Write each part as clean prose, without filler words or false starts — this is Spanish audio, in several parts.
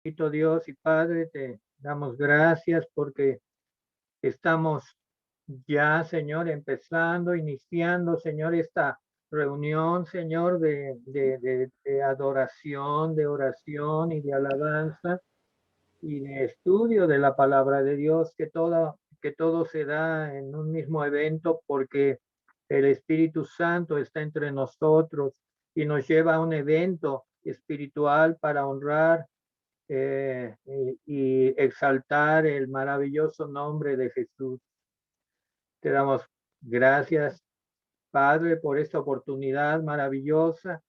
Bendito Dios y Padre, te damos gracias porque estamos ya, Señor, iniciando, Señor, esta reunión, Señor, de adoración, de oración y de alabanza y de estudio de la palabra de Dios, que todo se da en un mismo evento porque el Espíritu Santo está entre nosotros y nos lleva a un evento espiritual para honrar y exaltar el maravilloso nombre de Jesús. Te damos gracias, Padre, por esta oportunidad maravillosa.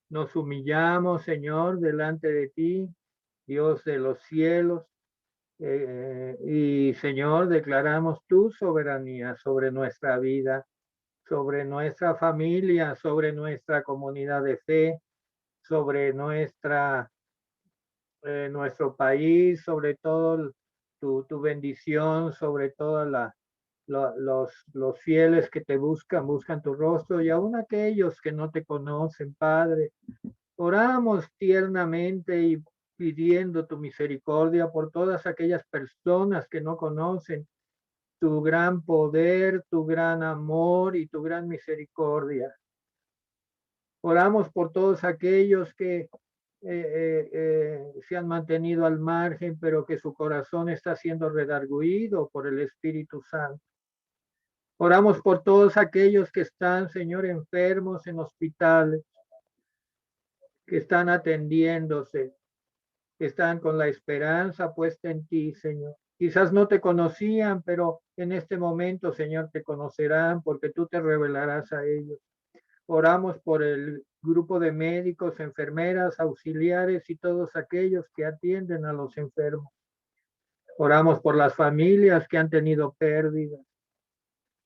Nos humillamos, Señor, delante de ti, Dios de los cielos. Y, Señor, declaramos tu soberanía sobre nuestra vida, sobre nuestra familia, sobre nuestra comunidad de fe, sobre nuestro país, sobre todo tu bendición, sobre todos los fieles que te buscan tu rostro y aún aquellos que no te conocen, Padre. Oramos tiernamente y pidiendo tu misericordia por todas aquellas personas que no conocen tu gran poder, tu gran amor y tu gran misericordia. Oramos por todos aquellos que se han mantenido al margen, pero que su corazón está siendo redarguido por el Espíritu Santo. Oramos por todos aquellos que están, Señor, enfermos en hospitales, que están atendiéndose, que están con la esperanza puesta en ti, Señor. Quizás no te conocían, pero en este momento, Señor, te conocerán porque tú te revelarás a ellos. Oramos por el grupo de médicos, enfermeras, auxiliares y todos aquellos que atienden a los enfermos. Oramos por las familias que han tenido pérdidas.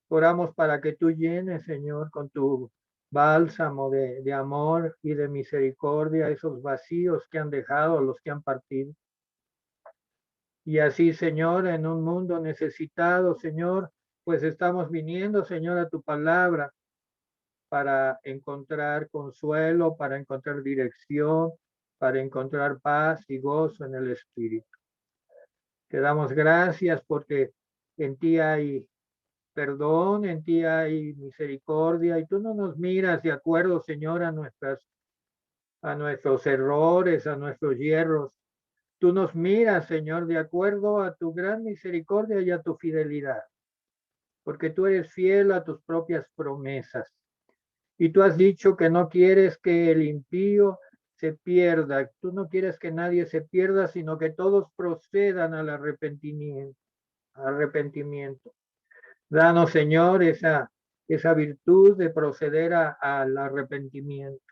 Oramos para que tú llenes, Señor, con tu bálsamo de amor y de misericordia esos vacíos que han dejado los que han partido. Y así, Señor, en un mundo necesitado, Señor, pues estamos viniendo, Señor, a tu palabra para encontrar consuelo, para encontrar dirección, para encontrar paz y gozo en el Espíritu. Te damos gracias porque en ti hay perdón, en ti hay misericordia y tú no nos miras de acuerdo, Señor, a nuestros errores, a nuestros hierros. Tú nos miras, Señor, de acuerdo a tu gran misericordia y a tu fidelidad, porque tú eres fiel a tus propias promesas. Y tú has dicho que no quieres que el impío se pierda. Tú no quieres que nadie se pierda, sino que todos procedan al arrepentimiento. Danos, Señor, esa virtud de proceder al arrepentimiento,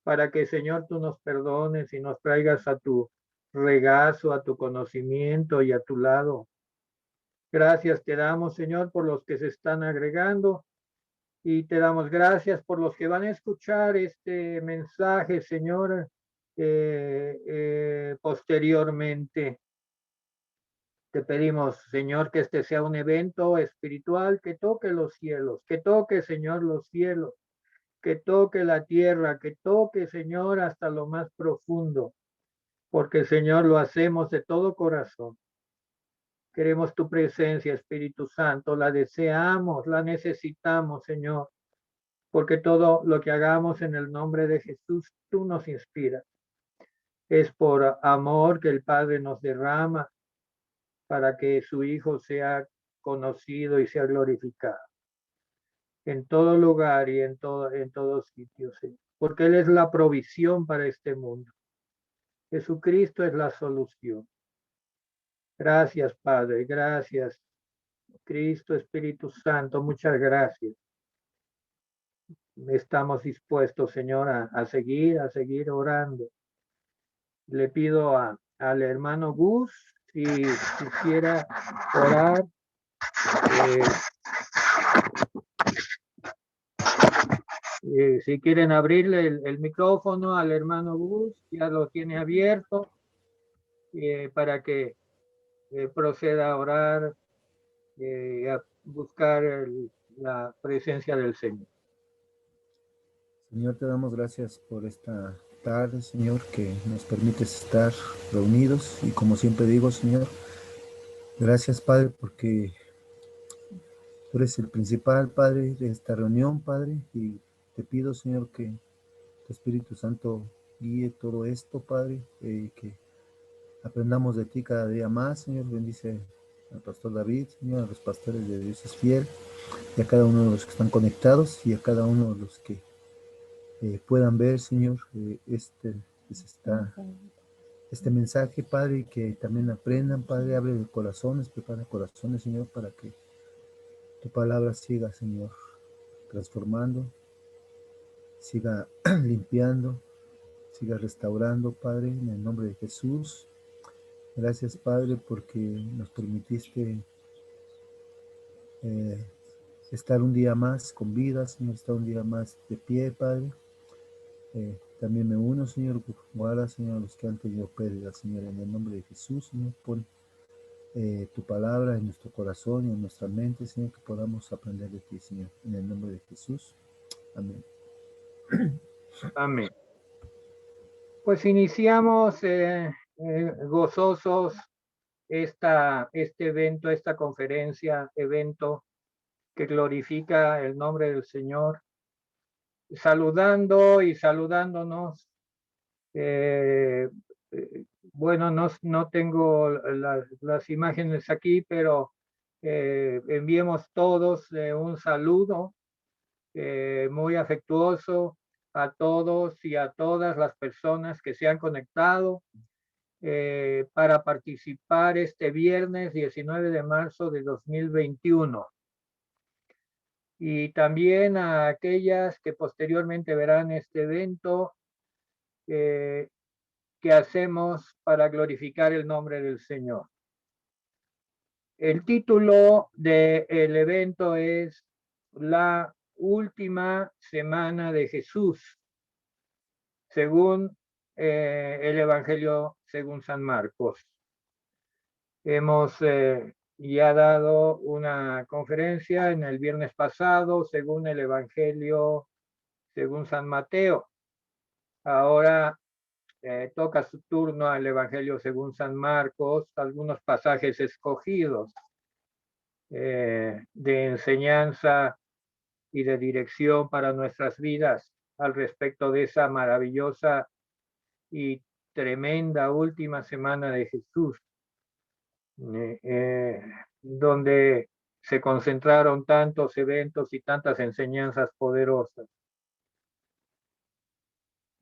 para que, Señor, tú nos perdones y nos traigas a tu regazo, a tu conocimiento y a tu lado. Gracias te damos, Señor, por los que se están agregando. Y te damos gracias por los que van a escuchar este mensaje, Señor, posteriormente. Te pedimos, Señor, que este sea un evento espiritual que toque los cielos, que toque, Señor, los cielos, que toque la tierra, que toque, Señor, hasta lo más profundo, porque, Señor, lo hacemos de todo corazón. Queremos tu presencia, Espíritu Santo, la deseamos, la necesitamos, Señor, porque todo lo que hagamos en el nombre de Jesús, tú nos inspiras. Es por amor que el Padre nos derrama para que su Hijo sea conocido y sea glorificado en todo lugar y en todo sitio, Señor, porque Él es la provisión para este mundo. Jesucristo es la solución. Gracias, Padre, gracias, Cristo, Espíritu Santo, muchas gracias. Estamos dispuestos, Señor, a seguir orando. Le pido al hermano Gus si quisiera orar. Si quieren abrirle el micrófono al hermano Gus, ya lo tiene abierto para que proceda a orar, a buscar la presencia del Señor. Señor, te damos gracias por esta tarde, Señor, que nos permites estar reunidos. Y como siempre digo, Señor, gracias, Padre, porque tú eres el principal, Padre, de esta reunión, Padre. Y te pido, Señor, que tu Espíritu Santo guíe todo esto, Padre, que aprendamos de ti cada día más, Señor. Bendice al pastor David, Señor, a los pastores de Dios es fiel, y a cada uno de los que están conectados, y a cada uno de los que puedan ver, Señor, pues este mensaje, Padre, y que también aprendan, Padre. Abre corazones, prepara corazones, Señor, para que tu palabra siga, Señor, transformando, siga limpiando, siga restaurando, Padre, en el nombre de Jesús. Gracias, Padre, porque nos permitiste eh, estar un día más con vida, Señor, estar un día más de pie, Padre. También me uno, Señor, guarda, Señor, a los que han tenido pérdida, Señor, en el nombre de Jesús, Señor. Pon tu palabra en nuestro corazón y en nuestra mente, Señor, que podamos aprender de ti, Señor, en el nombre de Jesús. Amén. Amén. Pues iniciamos gozosos este evento, esta conferencia, evento que glorifica el nombre del Señor, saludando y saludándonos. Eh, bueno, no tengo las imágenes aquí, pero enviemos todos un saludo muy afectuoso a todos y a todas las personas que se han conectado para participar este viernes 19 de marzo de 2021. Y también a aquellas que posteriormente verán este evento que hacemos para glorificar el nombre del Señor. El título del evento es La última semana de Jesús, según el Evangelio según San Marcos. Hemos ya dado una conferencia en el viernes pasado, según el Evangelio según San Mateo. Ahora toca su turno al Evangelio según San Marcos, algunos pasajes escogidos de enseñanza y de dirección para nuestras vidas al respecto de esa maravillosa y tremenda última semana de Jesús, donde se concentraron tantos eventos y tantas enseñanzas poderosas.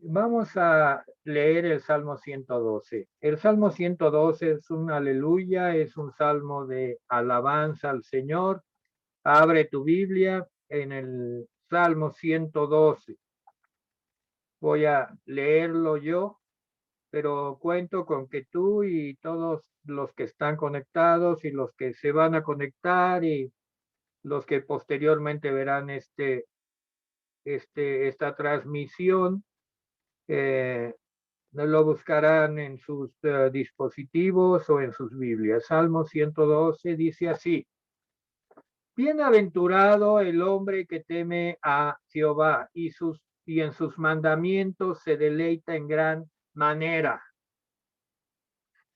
Vamos a leer el Salmo 112. El Salmo 112 es un aleluya, es un salmo de alabanza al Señor. Abre tu Biblia en el Salmo 112. Voy a leerlo yo, pero cuento con que tú y todos los que están conectados y los que se van a conectar y los que posteriormente verán esta transmisión, lo buscarán en sus dispositivos o en sus Biblias. Salmo 112 dice así: Bienaventurado el hombre que teme a Jehová y en sus mandamientos se deleita en gran manera.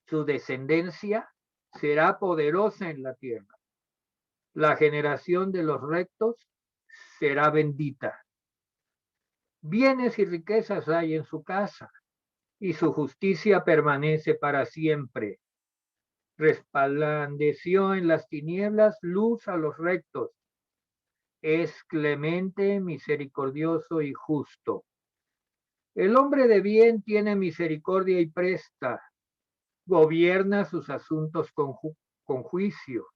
Su descendencia será poderosa en la tierra. La generación de los rectos será bendita. Bienes y riquezas hay en su casa, y su justicia permanece para siempre. Resplandeció en las tinieblas luz a los rectos. Es clemente, misericordioso y justo. El hombre de bien tiene misericordia y presta. Gobierna sus asuntos con juicio,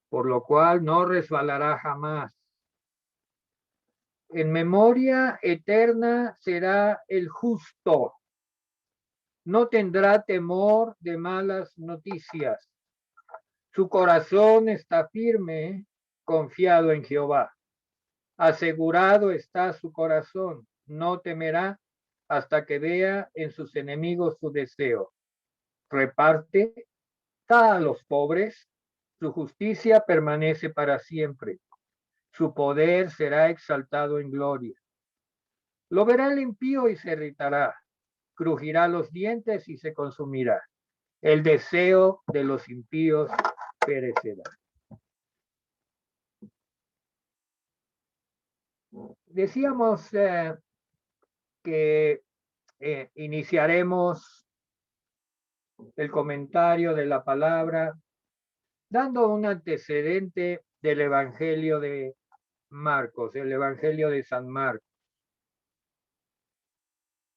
por lo cual no resbalará jamás. En memoria eterna será el justo. No tendrá temor de malas noticias. Su corazón está firme, confiado en Jehová. Asegurado está su corazón. No temerá hasta que vea en sus enemigos su deseo. Reparte, da a los pobres. Su justicia permanece para siempre. Su poder será exaltado en gloria. Lo verá el impío y se irritará, crujirá los dientes y se consumirá. El deseo de los impíos perecerá. Decíamos que iniciaremos el comentario de la palabra dando un antecedente del Evangelio de Marcos, el Evangelio de San Marcos.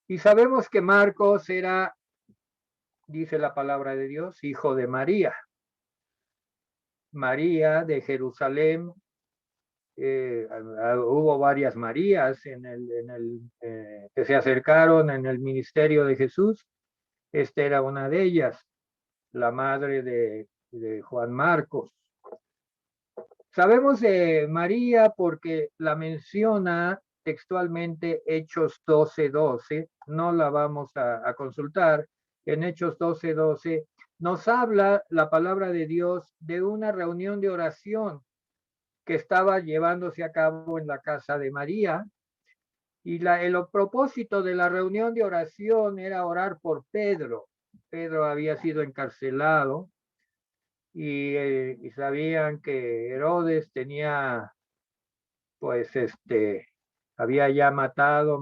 Y sabemos que Marcos era, dice la palabra de Dios, hijo de María. María de Jerusalén. Hubo varias Marías que se acercaron en el ministerio de Jesús. Esta era una de ellas, la madre de Juan Marcos. Sabemos de María porque la menciona textualmente Hechos 12:12, no la vamos a consultar. En Hechos 12:12 nos habla la palabra de Dios de una reunión de oración que estaba llevándose a cabo en la casa de María. Y el propósito de la reunión de oración era orar por Pedro. Pedro había sido encarcelado y sabían que Herodes tenía, pues, había ya mandado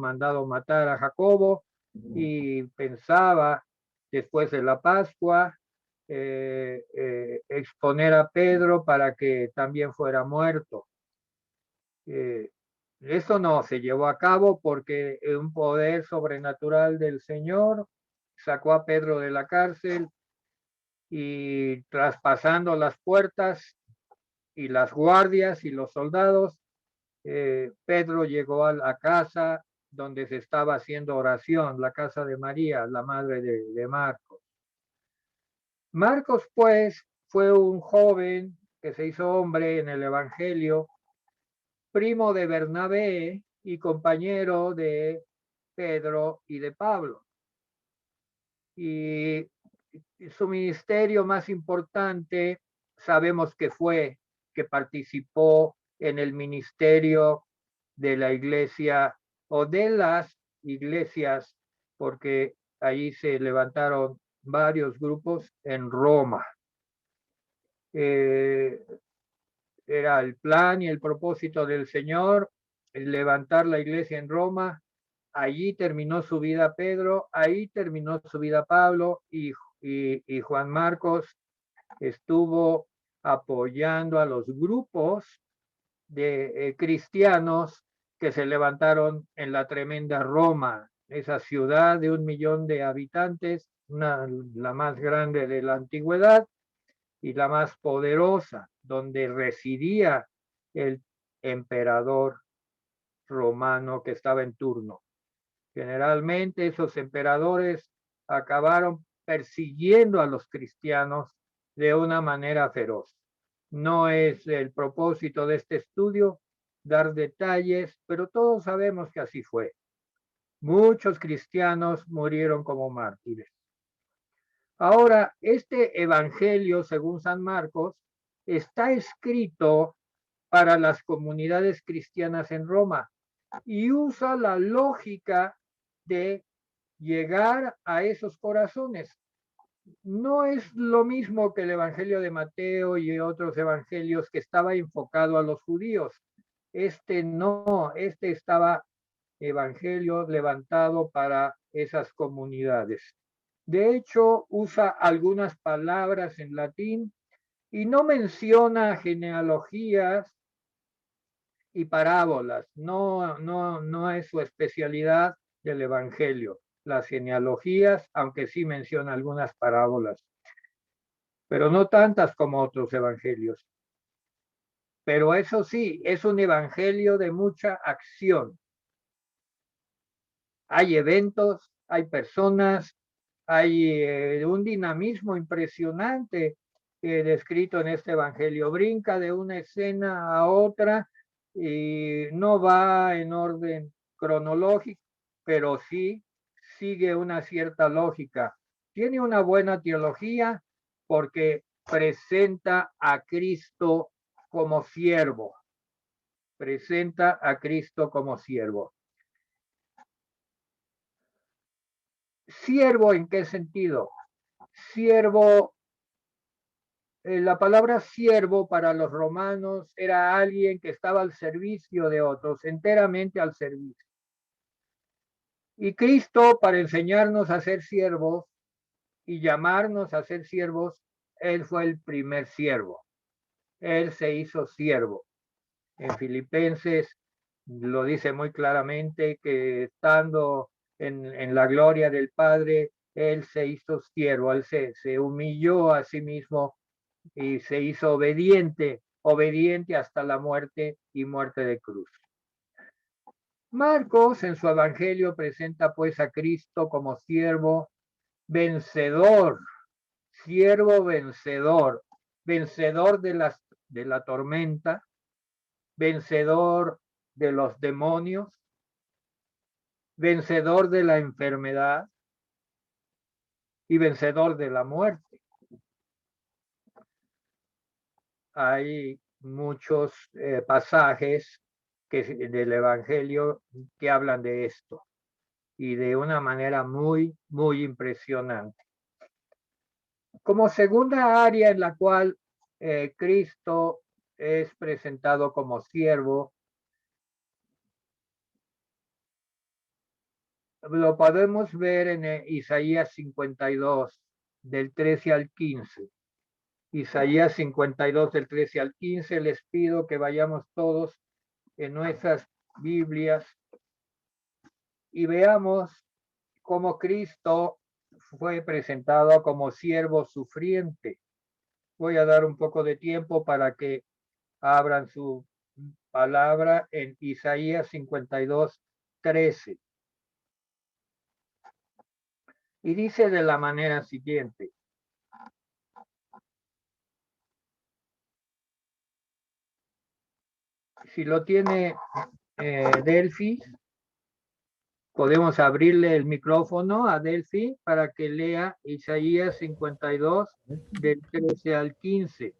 matar a Jacobo y pensaba, después de la Pascua, exponer a Pedro para que también fuera muerto. Eso no se llevó a cabo porque un poder sobrenatural del Señor sacó a Pedro de la cárcel y traspasando las puertas y las guardias y los soldados, Pedro llegó a la casa donde se estaba haciendo oración, la casa de María, la madre de Marcos. Marcos, pues, fue un joven que se hizo hombre en el Evangelio, primo de Bernabé y compañero de Pedro y de Pablo. Y su ministerio más importante, sabemos que participó en el ministerio de la iglesia o de las iglesias, porque allí se levantaron varios grupos en Roma. Era el plan y el propósito del Señor, el levantar la iglesia en Roma. Allí terminó su vida Pedro, ahí terminó su vida Pablo y Juan Marcos estuvo apoyando a los grupos de cristianos que se levantaron en la tremenda Roma, esa ciudad de 1 millón de habitantes, la más grande de la antigüedad y la más poderosa, donde residía el emperador romano que estaba en turno. Generalmente esos emperadores acabaron persiguiendo a los cristianos de una manera feroz. No es el propósito de este estudio dar detalles, pero todos sabemos que así fue. Muchos cristianos murieron como mártires. Ahora, este evangelio, según San Marcos, está escrito para las comunidades cristianas en Roma y usa la lógica de llegar a esos corazones. No es lo mismo que el Evangelio de Mateo y otros evangelios que estaba enfocado a los judíos. No, estaba evangelio levantado para esas comunidades. De hecho, usa algunas palabras en latín y no menciona genealogías y parábolas. No es su especialidad del Evangelio, las genealogías, aunque sí menciona algunas parábolas, pero no tantas como otros evangelios. Pero eso sí, es un evangelio de mucha acción. Hay eventos, hay personas, hay un dinamismo impresionante descrito en este evangelio. Brinca de una escena a otra y no va en orden cronológico, pero sí sigue una cierta lógica. Tiene una buena teología porque presenta a Cristo como siervo. Presenta a Cristo como siervo. Siervo, ¿en qué sentido? Siervo, la palabra siervo para los romanos era alguien que estaba al servicio de otros, enteramente al servicio. Y Cristo, para enseñarnos a ser siervos y llamarnos a ser siervos, Él fue el primer siervo. Él se hizo siervo. En Filipenses lo dice muy claramente que estando en la gloria del Padre, Él se hizo siervo, Él se humilló a sí mismo y se hizo obediente, obediente hasta la muerte y muerte de cruz. Marcos en su evangelio presenta pues a Cristo como siervo vencedor, siervo vencedor, vencedor de la tormenta, vencedor de los demonios, vencedor de la enfermedad y vencedor de la muerte. Hay muchos pasajes del Evangelio que hablan de esto y de una manera muy, muy impresionante. Como segunda área en la cual Cristo es presentado como siervo, lo podemos ver en Isaías 52, del 13 al 15. Isaías 52, del 13 al 15. Les pido que vayamos todos en nuestras Biblias y veamos cómo Cristo fue presentado como siervo sufriente. Voy a dar un poco de tiempo para que abran su palabra en Isaías 52, 13. Y dice de la manera siguiente: si lo tiene Delphi, podemos abrirle el micrófono a Delphi para que lea Isaías 52 del 13 al 15.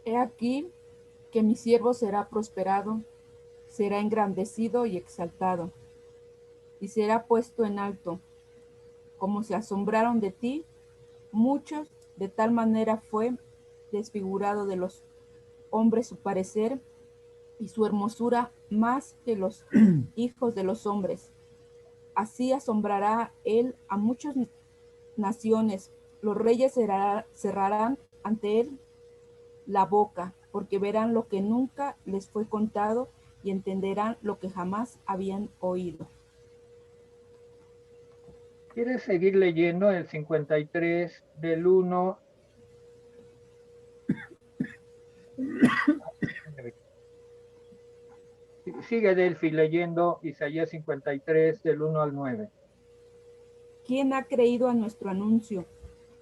He aquí que mi siervo será prosperado, será engrandecido y exaltado, y será puesto en alto. Como se asombraron de ti muchos, de tal manera fue desfigurado de los hombres su parecer, y su hermosura más que los hijos de los hombres. Así asombrará él a muchas naciones, los reyes cerrarán ante él la boca, porque verán lo que nunca les fue contado y entenderán lo que jamás habían oído. ¿Quieres seguir leyendo el 53 del 1? Sigue Delphi leyendo Isaías 53 del 1 al 9. ¿Quién ha creído a nuestro anuncio?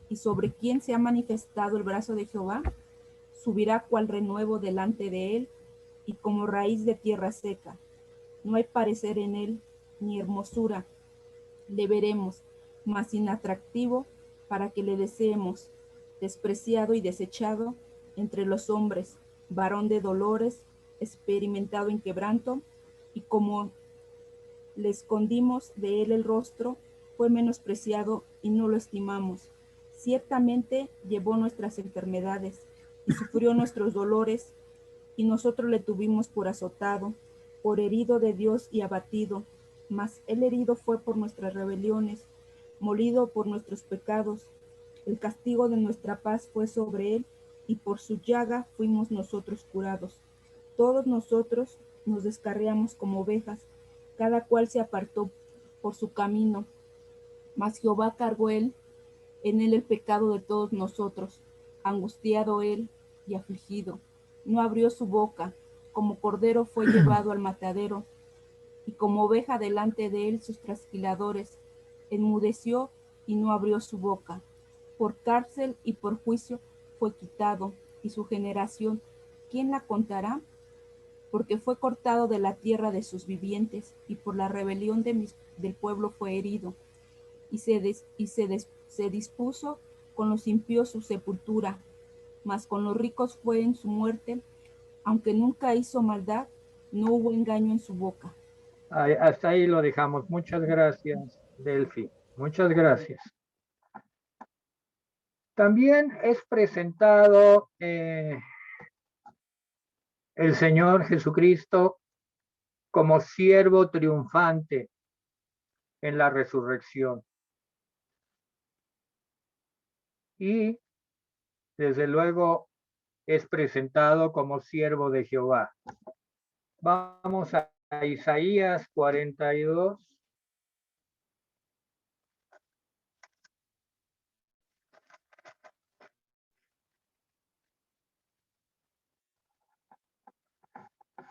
¿Y sobre quién se ha manifestado el brazo de Jehová? Subirá cual renuevo delante de él, y como raíz de tierra seca. No hay parecer en él, ni hermosura. Le veremos, mas inatractivo, para que le deseemos, despreciado y desechado entre los hombres, varón de dolores, experimentado en quebranto, y como le escondimos de él el rostro, fue menospreciado y no lo estimamos. Ciertamente llevó nuestras enfermedades y sufrió nuestros dolores, y nosotros le tuvimos por azotado, por herido de Dios y abatido. Mas él herido fue por nuestras rebeliones, molido por nuestros pecados. El castigo de nuestra paz fue sobre él, y por su llaga fuimos nosotros curados. Todos nosotros nos descarriamos como ovejas, cada cual se apartó por su camino, mas Jehová cargó en él el pecado de todos nosotros, angustiado él y afligido. No abrió su boca, como cordero fue llevado al matadero, y como oveja delante de él sus trasquiladores. Enmudeció y no abrió su boca. Por cárcel y por juicio fue quitado, y su generación, ¿quién la contará? Porque fue cortado de la tierra de sus vivientes, y por la rebelión del pueblo fue herido, y se dispuso con los impíos su sepultura, mas con los ricos fue en su muerte, aunque nunca hizo maldad, no hubo engaño en su boca. Hasta ahí lo dejamos. Muchas gracias, Delphi. Muchas gracias. También es presentado el Señor Jesucristo como siervo triunfante en la resurrección. Y desde luego es presentado como siervo de Jehová. Vamos a Isaías 42.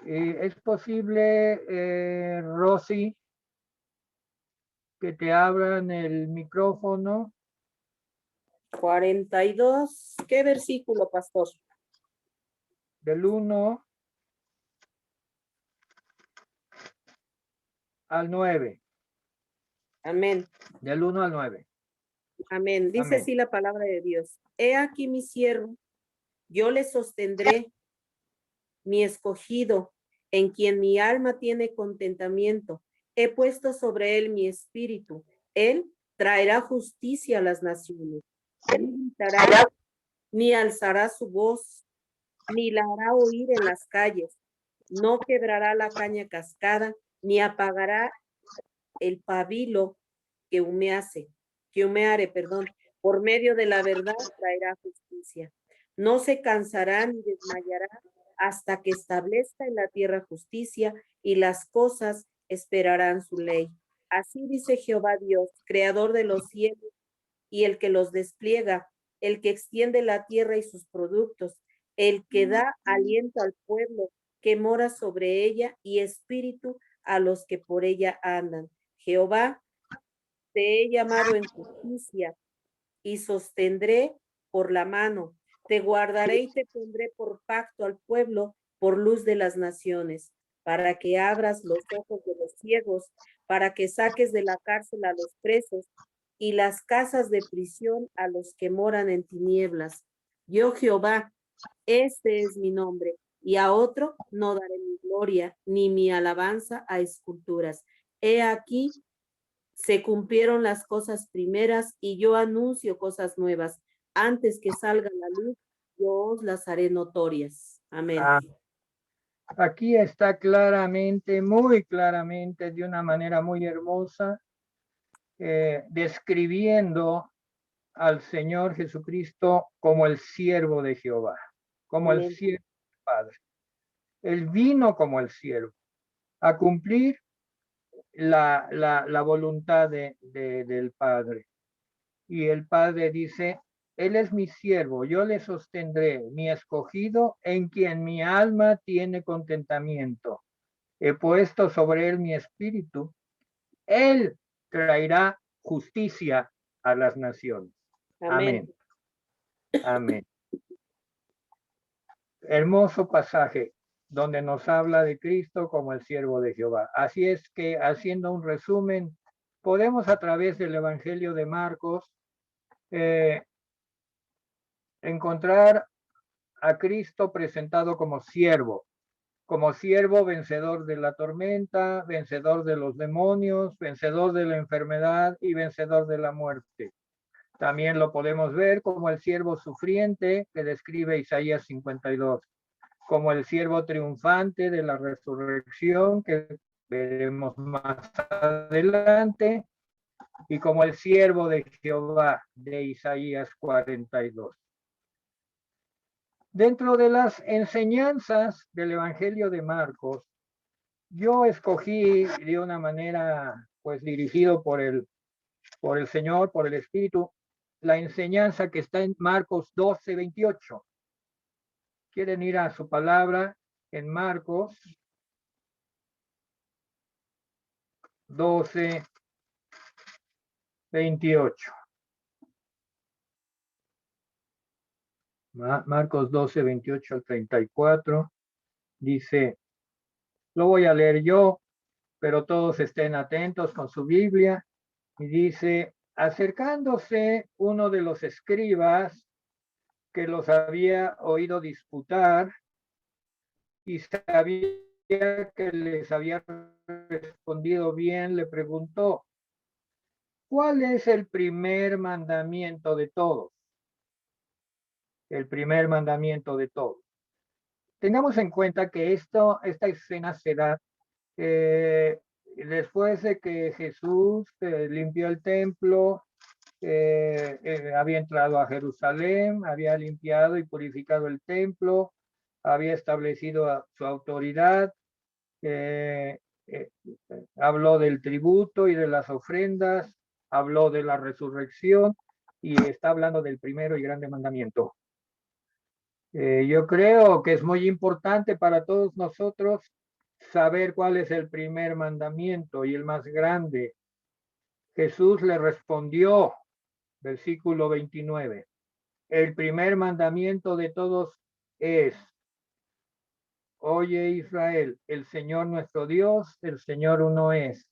¿Es posible, Rosy, que te abran el micrófono? 42. ¿Qué versículo, pastor? Del 1 al 9. Amén. Del 1 al 9. Amén. Dice Amén. así la palabra de Dios. He aquí mi siervo, yo le sostendré, mi escogido, en quien mi alma tiene contentamiento. He puesto sobre él mi espíritu. Él traerá justicia a las naciones. Él gritará, ni alzará su voz, ni la hará oír en las calles. No quebrará la caña cascada, ni apagará el pabilo que humeare, por medio de la verdad traerá justicia. No se cansará ni desmayará hasta que establezca en la tierra justicia, y las cosas esperarán su ley. Así dice Jehová Dios, creador de los cielos y el que los despliega, el que extiende la tierra y sus productos, el que da aliento al pueblo que mora sobre ella y espíritu a los que por ella andan. Jehová, te he llamado en justicia y sostendré por la mano. Te guardaré y te pondré por pacto al pueblo, por luz de las naciones, para que abras los ojos de los ciegos, para que saques de la cárcel a los presos y las casas de prisión a los que moran en tinieblas. Yo, Jehová, este es mi nombre, y a otro no daré mi gloria, ni mi alabanza a esculturas. He aquí, se cumplieron las cosas primeras, y yo anuncio cosas nuevas. Antes que salga la luz, yo os las haré notorias. Amén. Aquí está claramente, muy claramente, de una manera muy hermosa, describiendo al Señor Jesucristo como el siervo de Jehová, como Amén. el siervo del Padre. Él vino como el siervo a cumplir la voluntad del Padre. Y el Padre dice, Él es mi siervo, yo le sostendré, mi escogido, en quien mi alma tiene contentamiento. He puesto sobre él mi espíritu. Él traerá justicia a las naciones. Amén. Amén. Amén. Hermoso pasaje donde nos habla de Cristo como el siervo de Jehová. Así es que, haciendo un resumen, podemos a través del Evangelio de Marcos encontrar a Cristo presentado como siervo vencedor de la tormenta, vencedor de los demonios, vencedor de la enfermedad y vencedor de la muerte. También lo podemos ver como el siervo sufriente que describe Isaías 52, como el siervo triunfante de la resurrección que veremos más adelante, y como el siervo de Jehová de Isaías 42. Dentro de las enseñanzas del Evangelio de Marcos, yo escogí de una manera, pues dirigido por el Señor, por el Espíritu, la enseñanza que está en Marcos 12:28. ¿Quieren ir a su palabra en Marcos 12:28? Marcos 12:28 al 34 dice, lo voy a leer yo, pero todos estén atentos con su Biblia. Y dice, acercándose uno de los escribas que los había oído disputar y se había que les había respondido bien, le preguntó, ¿cuál es el primer mandamiento de todos? El primer mandamiento de todos. Tengamos en cuenta que esta escena se da después de que Jesús limpió el templo, había entrado a Jerusalén, había limpiado y purificado el templo, había establecido su autoridad, habló del tributo y de las ofrendas, habló de la resurrección y está hablando del primero y grande mandamiento. Yo creo que es muy importante para todos nosotros saber cuál es el primer mandamiento y el más grande. Jesús le respondió, versículo 29, el primer mandamiento de todos es, oye Israel, el Señor nuestro Dios, el Señor uno es.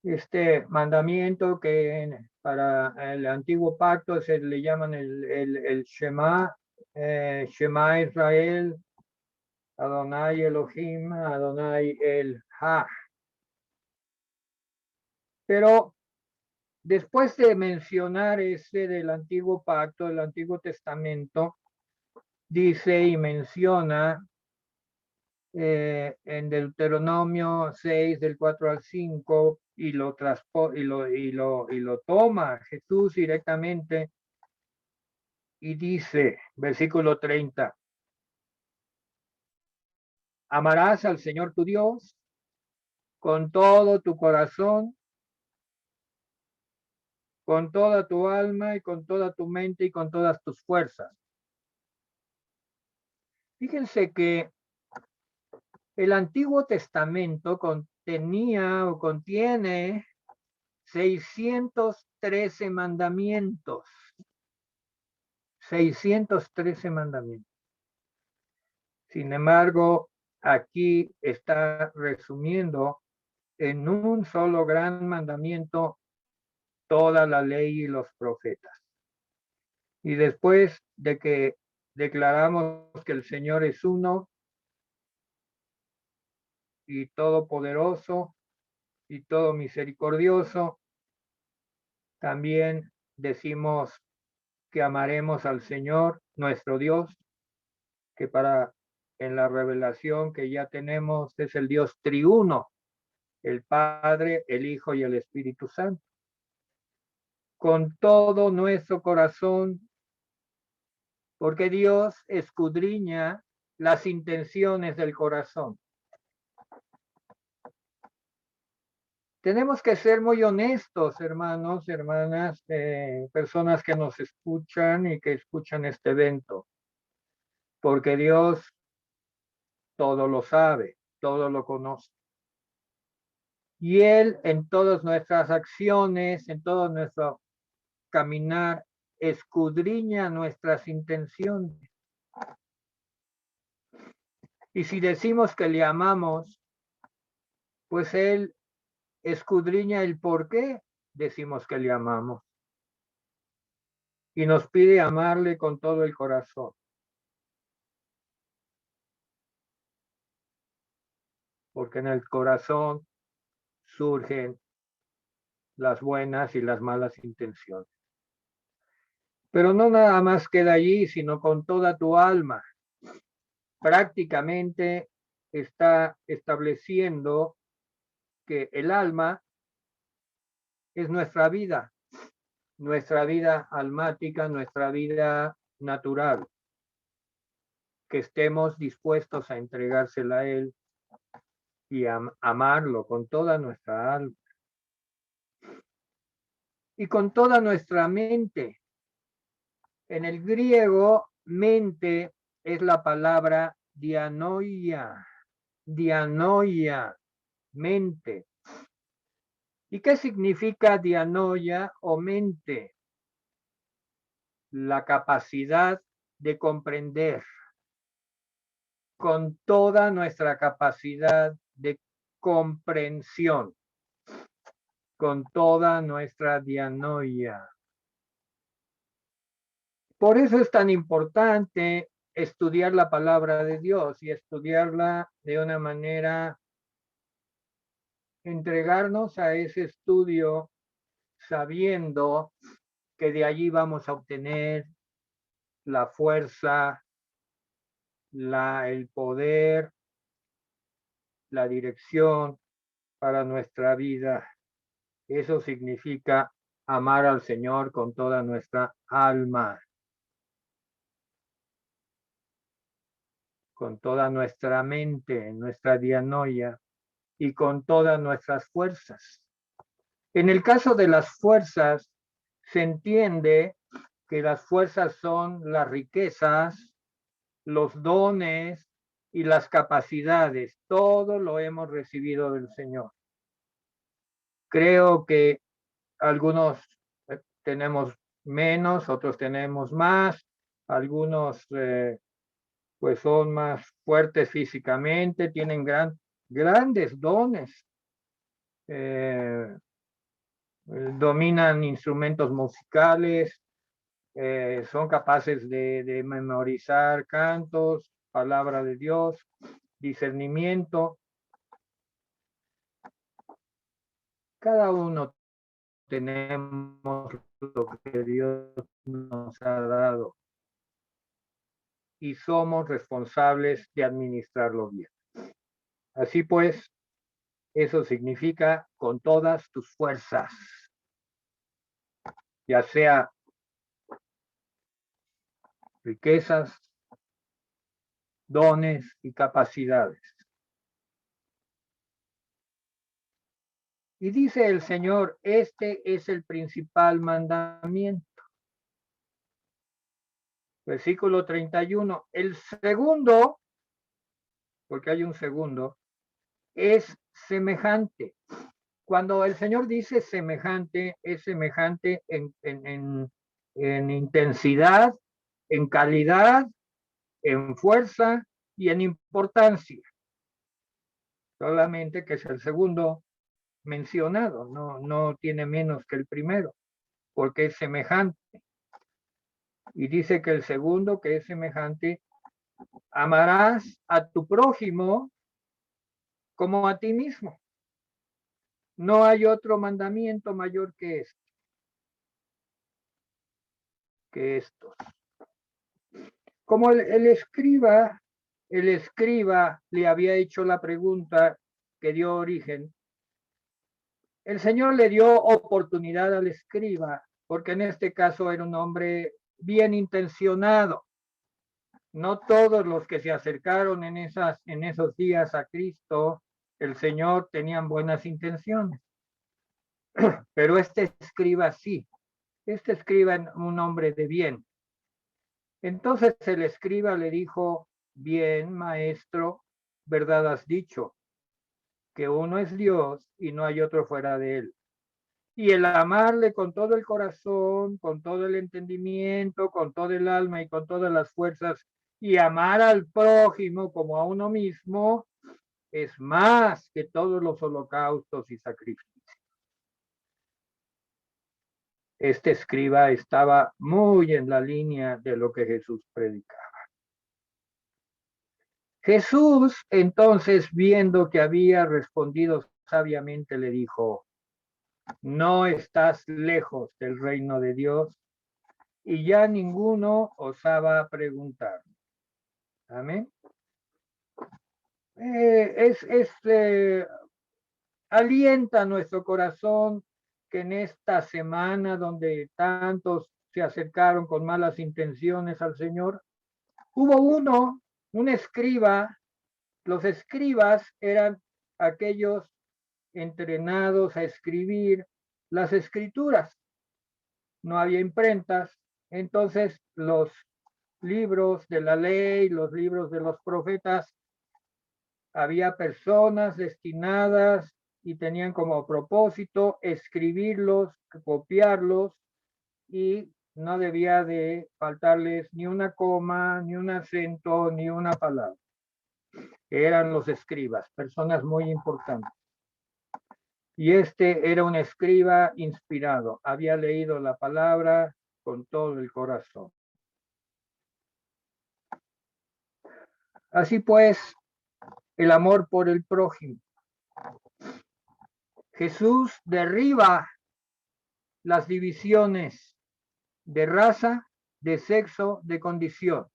Este mandamiento que para el antiguo pacto se le llaman el Shema, Shema Israel, Adonai Elohim, Adonai El Ha. Pero después de mencionar ese del antiguo pacto, del Antiguo Testamento, dice y menciona en Deuteronomio 6, del 4 al 5, y lo toma Jesús directamente y dice, versículo 30, amarás al Señor tu Dios con todo tu corazón, con toda tu alma y con toda tu mente y con todas tus fuerzas. Fíjense que el Antiguo Testamento contiene 613 mandamientos. 613 mandamientos. Sin embargo, aquí está resumiendo en un solo gran mandamiento toda la ley y los profetas. Y después de que declaramos que el Señor es uno y todopoderoso y todo misericordioso, también decimos que amaremos al Señor, nuestro Dios, que en la revelación que ya tenemos es el Dios triuno, el Padre, el Hijo y el Espíritu Santo. Con todo nuestro corazón, porque Dios escudriña las intenciones del corazón. Tenemos que ser muy honestos, hermanos, hermanas, personas que nos escuchan y que escuchan este evento, porque Dios todo lo sabe, todo lo conoce. Y Él en todas nuestras acciones, en todo nuestro caminar, escudriña nuestras intenciones. Y si decimos que le amamos, pues Él escudriña el por qué decimos que le amamos. Y nos pide amarle con todo el corazón. Porque en el corazón surgen las buenas y las malas intenciones. Pero no nada más queda allí, sino con toda tu alma. Prácticamente está estableciendo que el alma es nuestra vida almática, nuestra vida natural, que estemos dispuestos a entregársela a Él y a amarlo con toda nuestra alma y con toda nuestra mente. En el griego, mente es la palabra dianoia, mente. ¿Y qué significa dianoia o mente? La capacidad de comprender con toda nuestra capacidad de comprensión, con toda nuestra dianoia. Por eso es tan importante estudiar la palabra de Dios y estudiarla de una manera, entregarnos a ese estudio sabiendo que de allí vamos a obtener la fuerza, el poder, la dirección para nuestra vida. Eso significa amar al Señor con toda nuestra alma, con toda nuestra mente, nuestra dianoia y con todas nuestras fuerzas. En el caso de las fuerzas, se entiende que las fuerzas son las riquezas, los dones y las capacidades. Todo lo hemos recibido del Señor. Creo que algunos tenemos menos, otros tenemos más, algunos pues son más fuertes físicamente, tienen grandes dones, dominan instrumentos musicales, son capaces de memorizar cantos, palabra de Dios, discernimiento. Cada uno tenemos lo que Dios nos ha dado y somos responsables de administrarlo bien. Así pues, eso significa con todas tus fuerzas, ya sea riquezas, dones y capacidades. Y dice el Señor, este es el principal mandamiento. Versículo 31. El segundo, porque hay un segundo, es semejante. Cuando el Señor dice semejante, es semejante en intensidad, en calidad, en fuerza y en importancia. Solamente que es el segundo mencionado, no tiene menos que el primero, porque es semejante. Y dice que el segundo, que es semejante, amarás a tu prójimo como a ti mismo. No hay otro mandamiento mayor que estos. Como el escriba le había hecho la pregunta que dio origen, el Señor le dio oportunidad al escriba, porque en este caso era un hombre bien intencionado. No todos los que se acercaron en esos días a Cristo, el Señor, tenían buenas intenciones. Pero este escriba sí. Este escriba es un hombre de bien. Entonces el escriba le dijo, bien, maestro, verdad has dicho, que uno es Dios y no hay otro fuera de él. Y el amarle con todo el corazón, con todo el entendimiento, con todo el alma y con todas las fuerzas, y amar al prójimo como a uno mismo, es más que todos los holocaustos y sacrificios. Este escriba estaba muy en la línea de lo que Jesús predicaba. Jesús, entonces, viendo que había respondido sabiamente, le dijo, no estás lejos del reino de Dios, y ya ninguno osaba preguntar. Amén. Alienta nuestro corazón que en esta semana donde tantos se acercaron con malas intenciones al Señor, hubo un escriba. Los escribas eran aquellos entrenados a escribir las escrituras. No había imprentas, entonces los libros de la ley, los libros de los profetas, había personas destinadas y tenían como propósito escribirlos, copiarlos, y no debía de faltarles ni una coma, ni un acento, ni una palabra. Eran los escribas, personas muy importantes. Y este era un escriba inspirado, había leído la palabra con todo el corazón. Así pues, el amor por el prójimo. Jesús derriba las divisiones de raza, de sexo, de condición.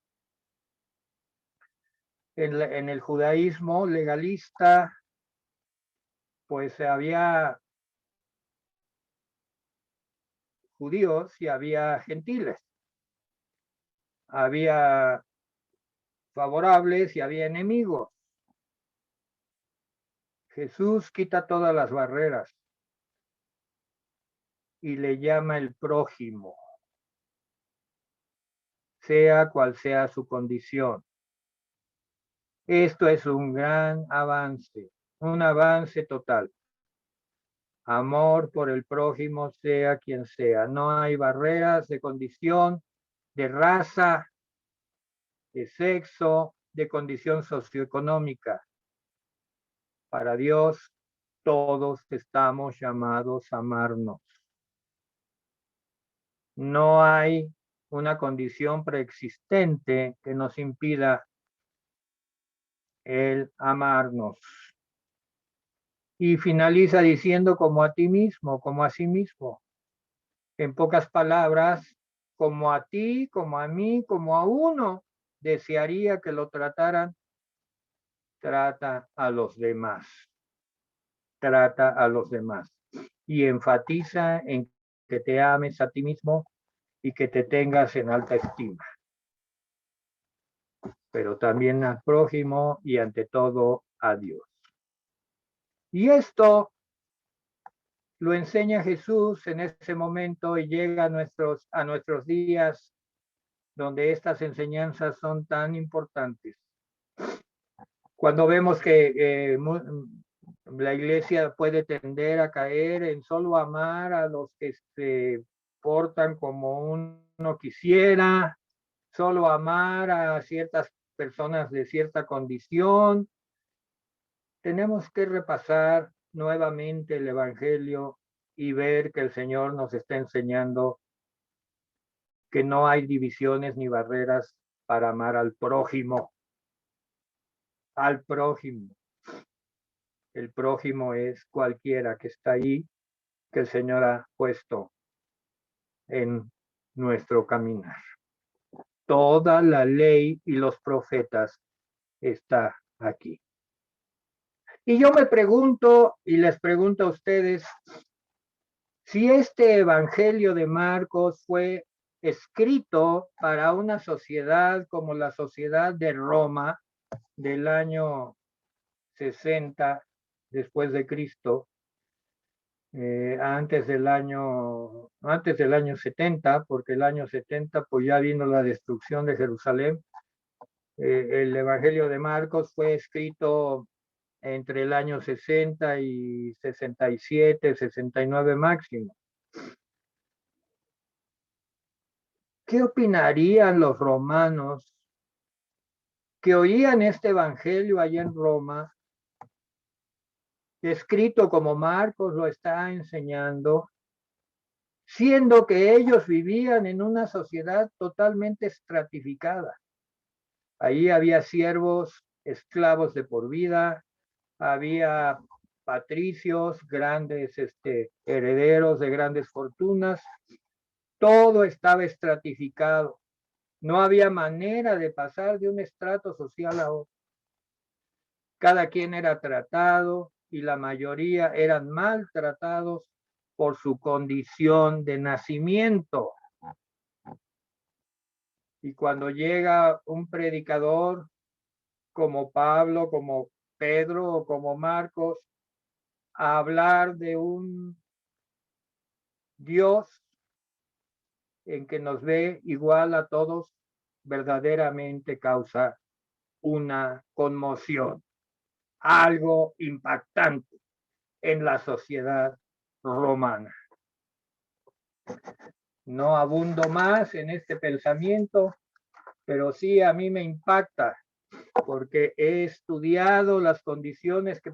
En el judaísmo legalista, pues había judíos y había gentiles. Había favorables y había enemigos. Jesús quita todas las barreras y le llama el prójimo, sea cual sea su condición. Esto es un gran avance, un avance total. Amor por el prójimo, sea quien sea. No hay barreras de condición, de raza, de sexo, de condición socioeconómica. Para Dios, todos estamos llamados a amarnos. No hay una condición preexistente que nos impida el amarnos. Y finaliza diciendo como a ti mismo, como a sí mismo. En pocas palabras, como a ti, como a mí, como a uno desearía que lo trataran, trata a los demás. Trata a los demás. Y enfatiza en que te ames a ti mismo y que te tengas en alta estima. Pero también al prójimo y ante todo a Dios. Y esto lo enseña Jesús en ese momento y llega a nuestros días donde estas enseñanzas son tan importantes. Cuando vemos que la iglesia puede tender a caer en solo amar a los que se portan como uno quisiera, solo amar a ciertas personas de cierta condición, tenemos que repasar nuevamente el Evangelio y ver que el Señor nos está enseñando que no hay divisiones ni barreras para amar al prójimo. Al prójimo. El prójimo es cualquiera que está ahí, que el Señor ha puesto en nuestro caminar. Toda la ley y los profetas está aquí. Y yo me pregunto y les pregunto a ustedes, si este Evangelio de Marcos fue escrito para una sociedad como la sociedad de Roma del año 60 después de Cristo, antes del año 70, porque el año 70 pues ya vino la destrucción de Jerusalén. El Evangelio de Marcos fue escrito entre el año 60 y 67, 69 máximo. ¿Qué opinarían los romanos que oían este Evangelio allá en Roma, escrito como Marcos lo está enseñando, siendo que ellos vivían en una sociedad totalmente estratificada? Ahí había siervos, esclavos de por vida, había patricios, grandes herederos de grandes fortunas, todo estaba estratificado. No había manera de pasar de un estrato social a otro. Cada quien era tratado y la mayoría eran maltratados por su condición de nacimiento. Y cuando llega un predicador como Pablo, como Pedro o como Marcos a hablar de un Dios en que nos ve igual a todos, verdaderamente causa una conmoción, algo impactante en la sociedad romana. No abundo más en este pensamiento, pero sí a mí me impacta porque he estudiado las condiciones que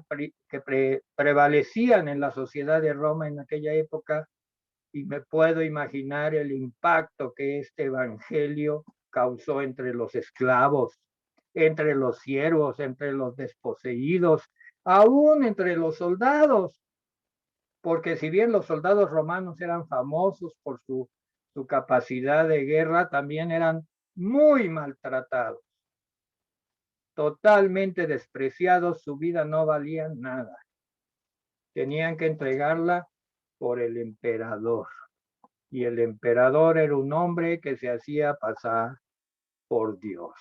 prevalecían en la sociedad de Roma en aquella época y me puedo imaginar el impacto que este evangelio causó entre los esclavos, entre los siervos, entre los desposeídos, aún entre los soldados, porque si bien los soldados romanos eran famosos por su capacidad de guerra, también eran muy maltratados, totalmente despreciados, su vida no valía nada. Tenían que entregarla por el emperador. Y el emperador era un hombre que se hacía pasar por Dios.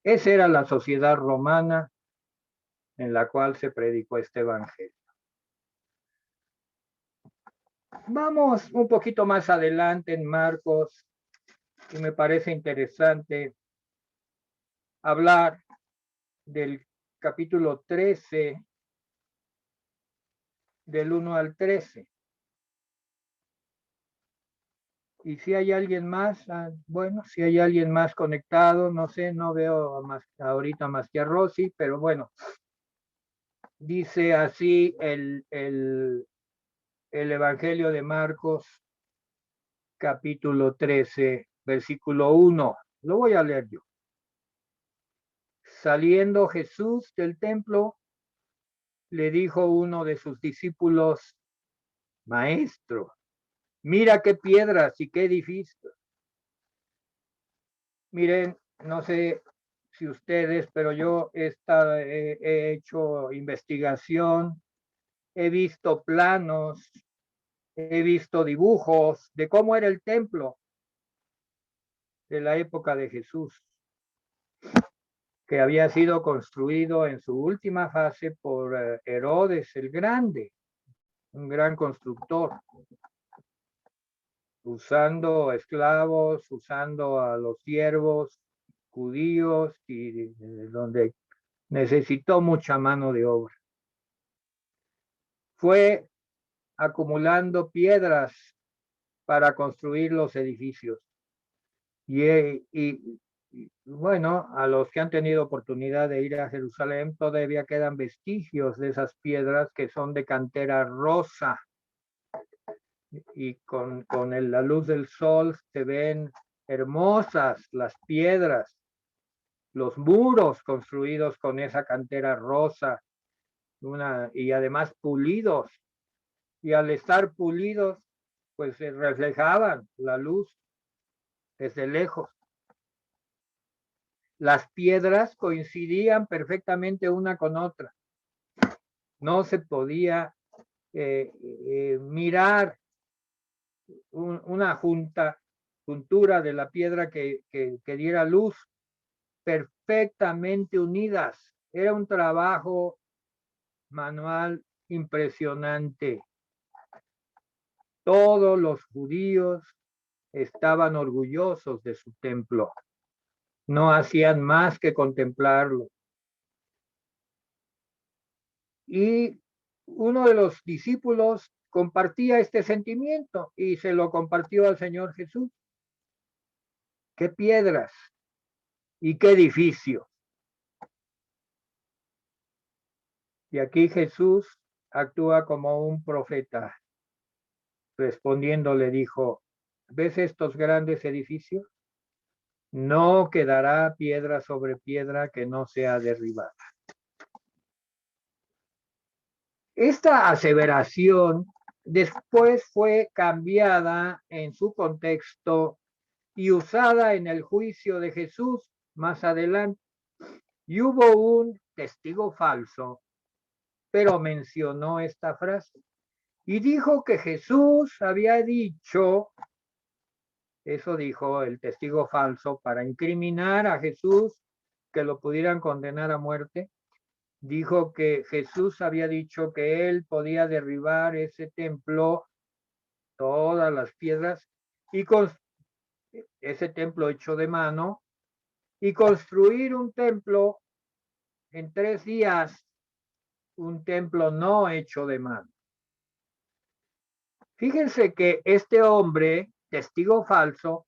Esa era la sociedad romana en la cual se predicó este evangelio. Vamos un poquito más adelante en Marcos, y me parece interesante hablar del capítulo 13, del 1 al 13. Y si hay alguien más, bueno, si hay alguien más conectado, no sé, no veo más ahorita más que a Rosy, pero bueno, dice así el Evangelio de Marcos, capítulo 13, versículo 1. Lo voy a leer yo. Saliendo Jesús del templo, le dijo uno de sus discípulos: Maestro, mira qué piedras y qué edificios. Miren, no sé si ustedes, pero yo he hecho investigación, he visto planos, he visto dibujos de cómo era el templo de la época de Jesús, que había sido construido en su última fase por Herodes el Grande, un gran constructor, usando esclavos, usando a los siervos judíos y donde necesitó mucha mano de obra. Fue acumulando piedras para construir los edificios. Y bueno, a los que han tenido oportunidad de ir a Jerusalén, todavía quedan vestigios de esas piedras que son de cantera rosa. Y con la luz del sol se ven hermosas las piedras, los muros construidos con esa cantera rosa, y además pulidos. Y al estar pulidos, pues se reflejaban la luz desde lejos. Las piedras coincidían perfectamente una con otra. No se podía mirar una juntura de la piedra que diera luz, perfectamente unidas. Era un trabajo manual impresionante. Todos los judíos estaban orgullosos de su templo. No hacían más que contemplarlo. Y uno de los discípulos compartía este sentimiento y se lo compartió al Señor Jesús. ¡Qué piedras y qué edificio! Y aquí Jesús actúa como un profeta. Respondiendo le dijo: ¿ves estos grandes edificios? No quedará piedra sobre piedra que no sea derribada. Esta aseveración después fue cambiada en su contexto y usada en el juicio de Jesús más adelante. Y hubo un testigo falso, pero mencionó esta frase y dijo que Jesús había dicho, eso dijo el testigo falso para incriminar a Jesús, que lo pudieran condenar a muerte. Dijo que Jesús había dicho que él podía derribar ese templo, todas las piedras, y con ese templo hecho de mano, y construir un templo en 3 días, un templo no hecho de mano. Fíjense que este hombre, testigo falso,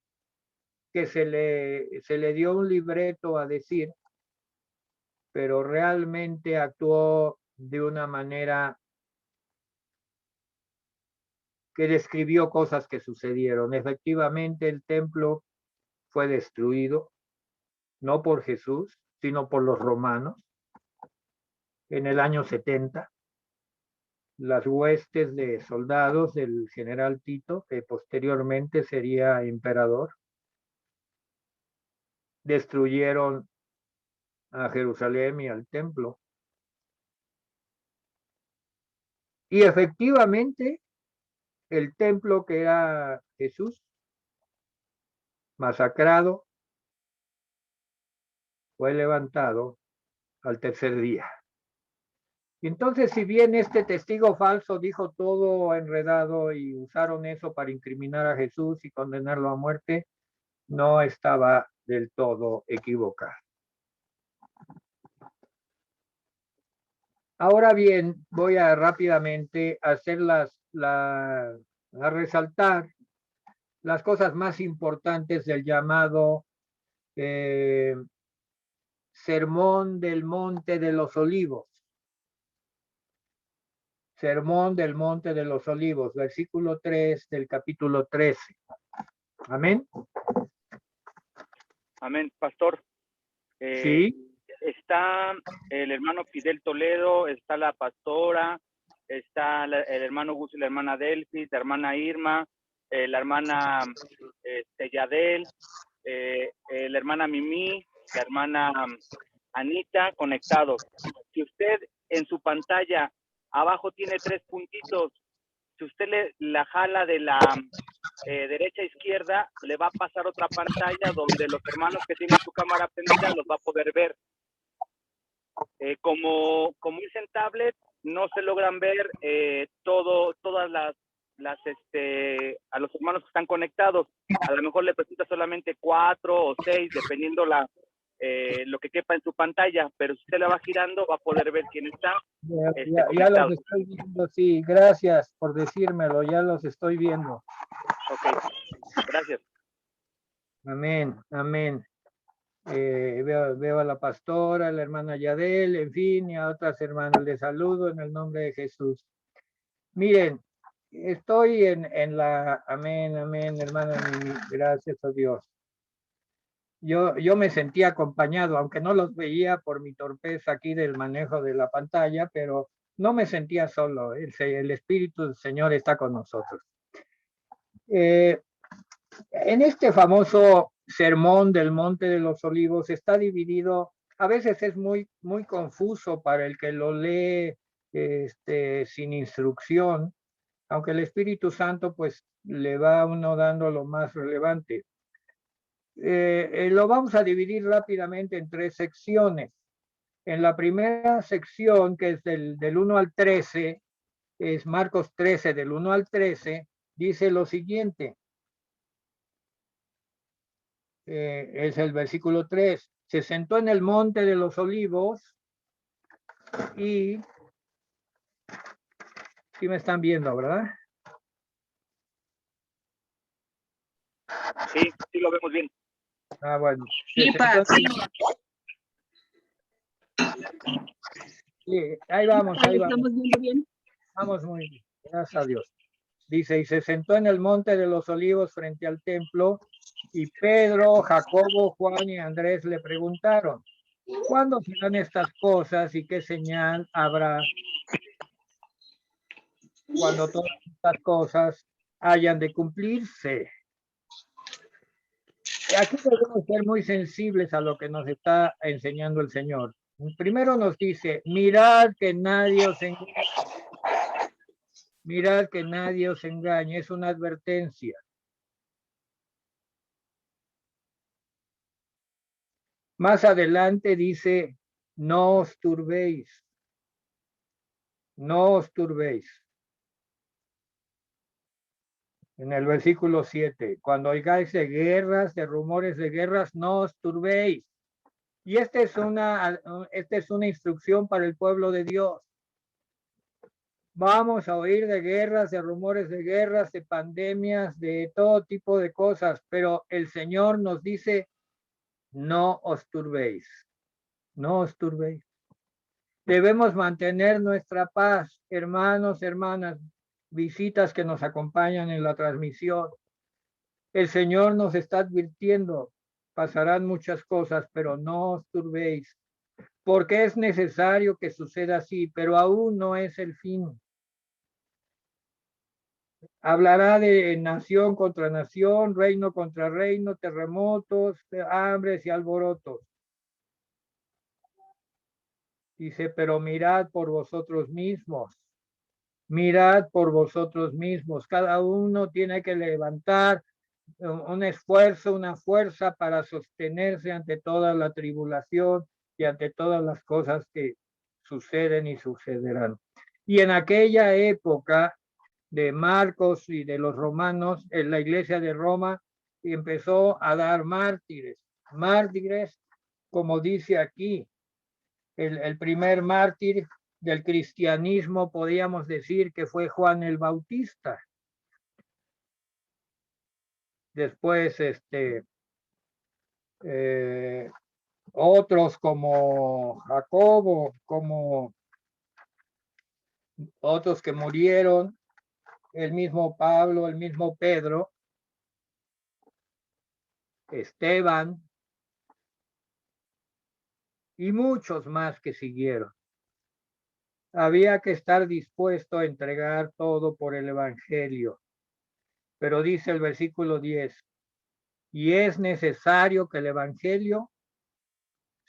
que se le dio un libreto a decir, pero realmente actuó de una manera que describió cosas que sucedieron. Efectivamente, el templo fue destruido, no por Jesús, sino por los romanos. En el año 70, las huestes de soldados del general Tito, que posteriormente sería emperador, destruyeron a Jerusalén y al templo. Y efectivamente, el templo que era Jesús, masacrado, fue levantado al tercer día. Y entonces, si bien este testigo falso dijo todo enredado y usaron eso para incriminar a Jesús y condenarlo a muerte, no estaba del todo equivocado. Ahora bien, voy a rápidamente hacer a resaltar las cosas más importantes del llamado Sermón del Monte de los Olivos. Sermón del Monte de los Olivos, versículo 3 del capítulo 13. Amén. Amén, pastor. Sí. Está el hermano Fidel Toledo, está la pastora, está el hermano Gus y la hermana Delphi, la hermana Irma, la hermana Yadel, la hermana Mimi, la hermana Anita, conectados. Si usted en su pantalla abajo tiene 3 puntitos, si usted la jala de la derecha a izquierda, le va a pasar otra pantalla donde los hermanos que tienen su cámara prendida los va a poder ver. Como es en tablet, no se logran ver todas las a los hermanos que están conectados. A lo mejor le presenta solamente 4 o 6, dependiendo lo que quepa en su pantalla, pero si usted la va girando, va a poder ver quién está. Ya los estoy viendo, sí, gracias por decírmelo, ya los estoy viendo. Ok, gracias. Amén, amén. Veo a la pastora, a la hermana Yadel, en fin, y a otras hermanas. Les saludo en el nombre de Jesús. Miren, estoy en la... Amén, amén, hermana, gracias a Dios. Yo me sentía acompañado, aunque no los veía por mi torpeza aquí del manejo de la pantalla, pero no me sentía solo. El Espíritu del Señor está con nosotros. En este famoso sermón del Monte de los Olivos está dividido, a veces es muy confuso para el que lo lee sin instrucción, aunque el Espíritu Santo pues le va a uno dando lo más relevante. Lo vamos a dividir rápidamente en 3 secciones. En la primera sección, que es del 1 al 13, es Marcos 13, del 1 al 13, dice lo siguiente. Es el versículo 3. Se sentó en el monte de los olivos y... Sí me están viendo, ¿verdad? Sí, sí lo vemos bien. Ah, bueno. Sí, sí, ahí vamos, ahí vamos. Estamos viendo bien. Vamos muy bien, gracias a Dios. Dice, y se sentó en el monte de los olivos frente al templo, y Pedro, Jacobo, Juan y Andrés le preguntaron, ¿cuándo serán estas cosas y qué señal habrá cuando todas estas cosas hayan de cumplirse? Aquí debemos ser muy sensibles a lo que nos está enseñando el Señor. Primero nos dice, mirad que nadie os engañe. Mirad que nadie os engañe, es una advertencia. Más adelante dice, no os turbéis. No os turbéis. En el versículo 7, cuando oigáis de guerras, de rumores de guerras, no os turbéis. Y esta es una instrucción para el pueblo de Dios. Vamos a oír de guerras, de rumores de guerras, de pandemias, de todo tipo de cosas, pero el Señor nos dice, no os turbéis, no os turbéis. Debemos mantener nuestra paz, hermanos, hermanas, visitas que nos acompañan en la transmisión. El Señor nos está advirtiendo, pasarán muchas cosas, pero no os turbéis, porque es necesario que suceda así, pero aún no es el fin. Hablará de nación contra nación, reino contra reino, terremotos, hambres y alborotos. Dice, pero mirad por vosotros mismos. Mirad por vosotros mismos. Cada uno tiene que levantar un esfuerzo, una fuerza para sostenerse ante toda la tribulación y ante todas las cosas que suceden y sucederán. Y en aquella época de Marcos y de los romanos, en la iglesia de Roma empezó a dar mártires. Mártires, como dice aquí, el primer mártir del cristianismo, podríamos decir que fue Juan el Bautista. Después, otros como Jacobo, como otros que murieron, el mismo Pablo, el mismo Pedro, Esteban y muchos más que siguieron. Había que estar dispuesto a entregar todo por el evangelio. Pero dice el versículo 10, y es necesario que el evangelio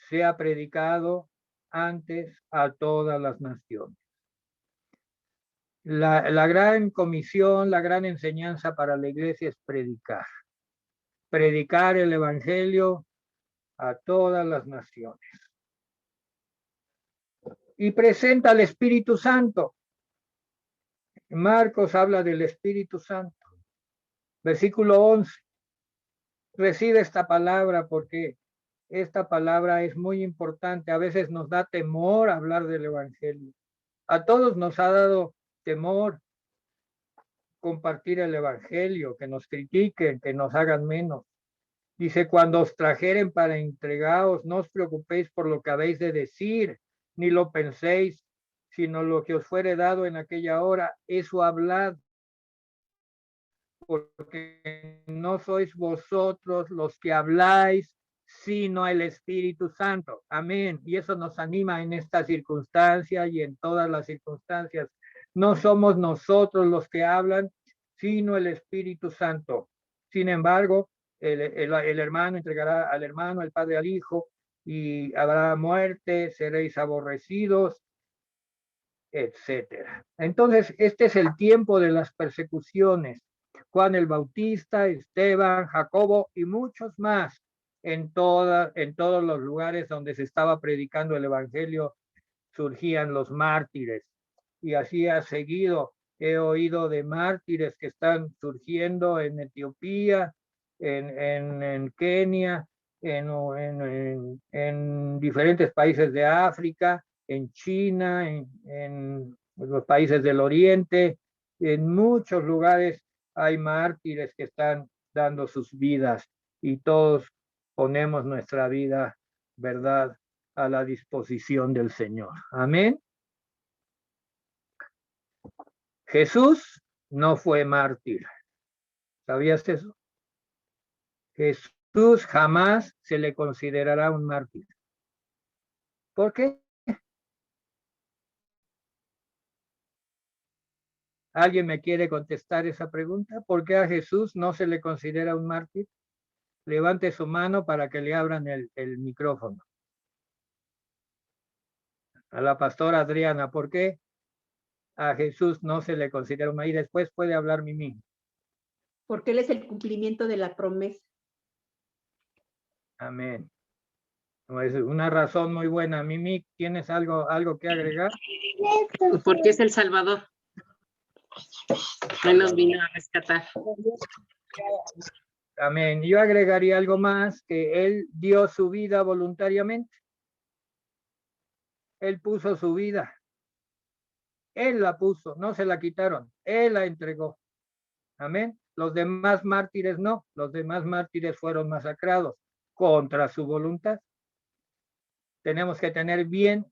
sea predicado antes a todas las naciones. La gran comisión, la gran enseñanza para la iglesia es predicar. Predicar el evangelio a todas las naciones. Y presenta al Espíritu Santo. Marcos habla del Espíritu Santo. Versículo 11. Recibe esta palabra porque esta palabra es muy importante. A veces nos da temor hablar del evangelio. A todos nos ha dado temor compartir el evangelio, que nos critiquen, que nos hagan menos. Dice, cuando os trajeren para entregaros, no os preocupéis por lo que habéis de decir, ni lo penséis, sino lo que os fuere dado en aquella hora, eso hablad, porque no sois vosotros los que habláis, sino el Espíritu Santo. Amén. Y eso nos anima en esta circunstancia y en todas las circunstancias. No somos nosotros los que hablan, sino el Espíritu Santo. Sin embargo, el hermano entregará al hermano, el padre al hijo, y habrá muerte, seréis aborrecidos, etcétera. Entonces, este es el tiempo de las persecuciones. Juan el Bautista, Esteban, Jacobo y muchos más en todos los lugares donde se estaba predicando el evangelio surgían los mártires. Y así ha seguido. He oído de mártires que están surgiendo en Etiopía, en Kenia, en diferentes países de África, en China, en los países del Oriente, en muchos lugares hay mártires que están dando sus vidas y todos ponemos nuestra vida, ¿verdad?, a la disposición del Señor. Amén. Jesús no fue mártir. ¿Sabías eso? Jesús jamás se le considerará un mártir. ¿Por qué? ¿Alguien me quiere contestar esa pregunta? ¿Por qué a Jesús no se le considera un mártir? Levante su mano para que le abran el micrófono. A la pastora Adriana, ¿por qué a Jesús no se le considera un mártir? Después puede hablar Mimi. Porque Él es el cumplimiento de la promesa. Amén. No, es una razón muy buena. Mimi, ¿tienes algo que agregar? Porque es el Salvador. Él nos vino a rescatar. Amén. Yo agregaría algo más, que Él dio su vida voluntariamente. Él puso su vida. Él la puso, no se la quitaron. Él la entregó. Amén. Los demás mártires no. Los demás mártires fueron masacrados contra su voluntad. Tenemos que tener bien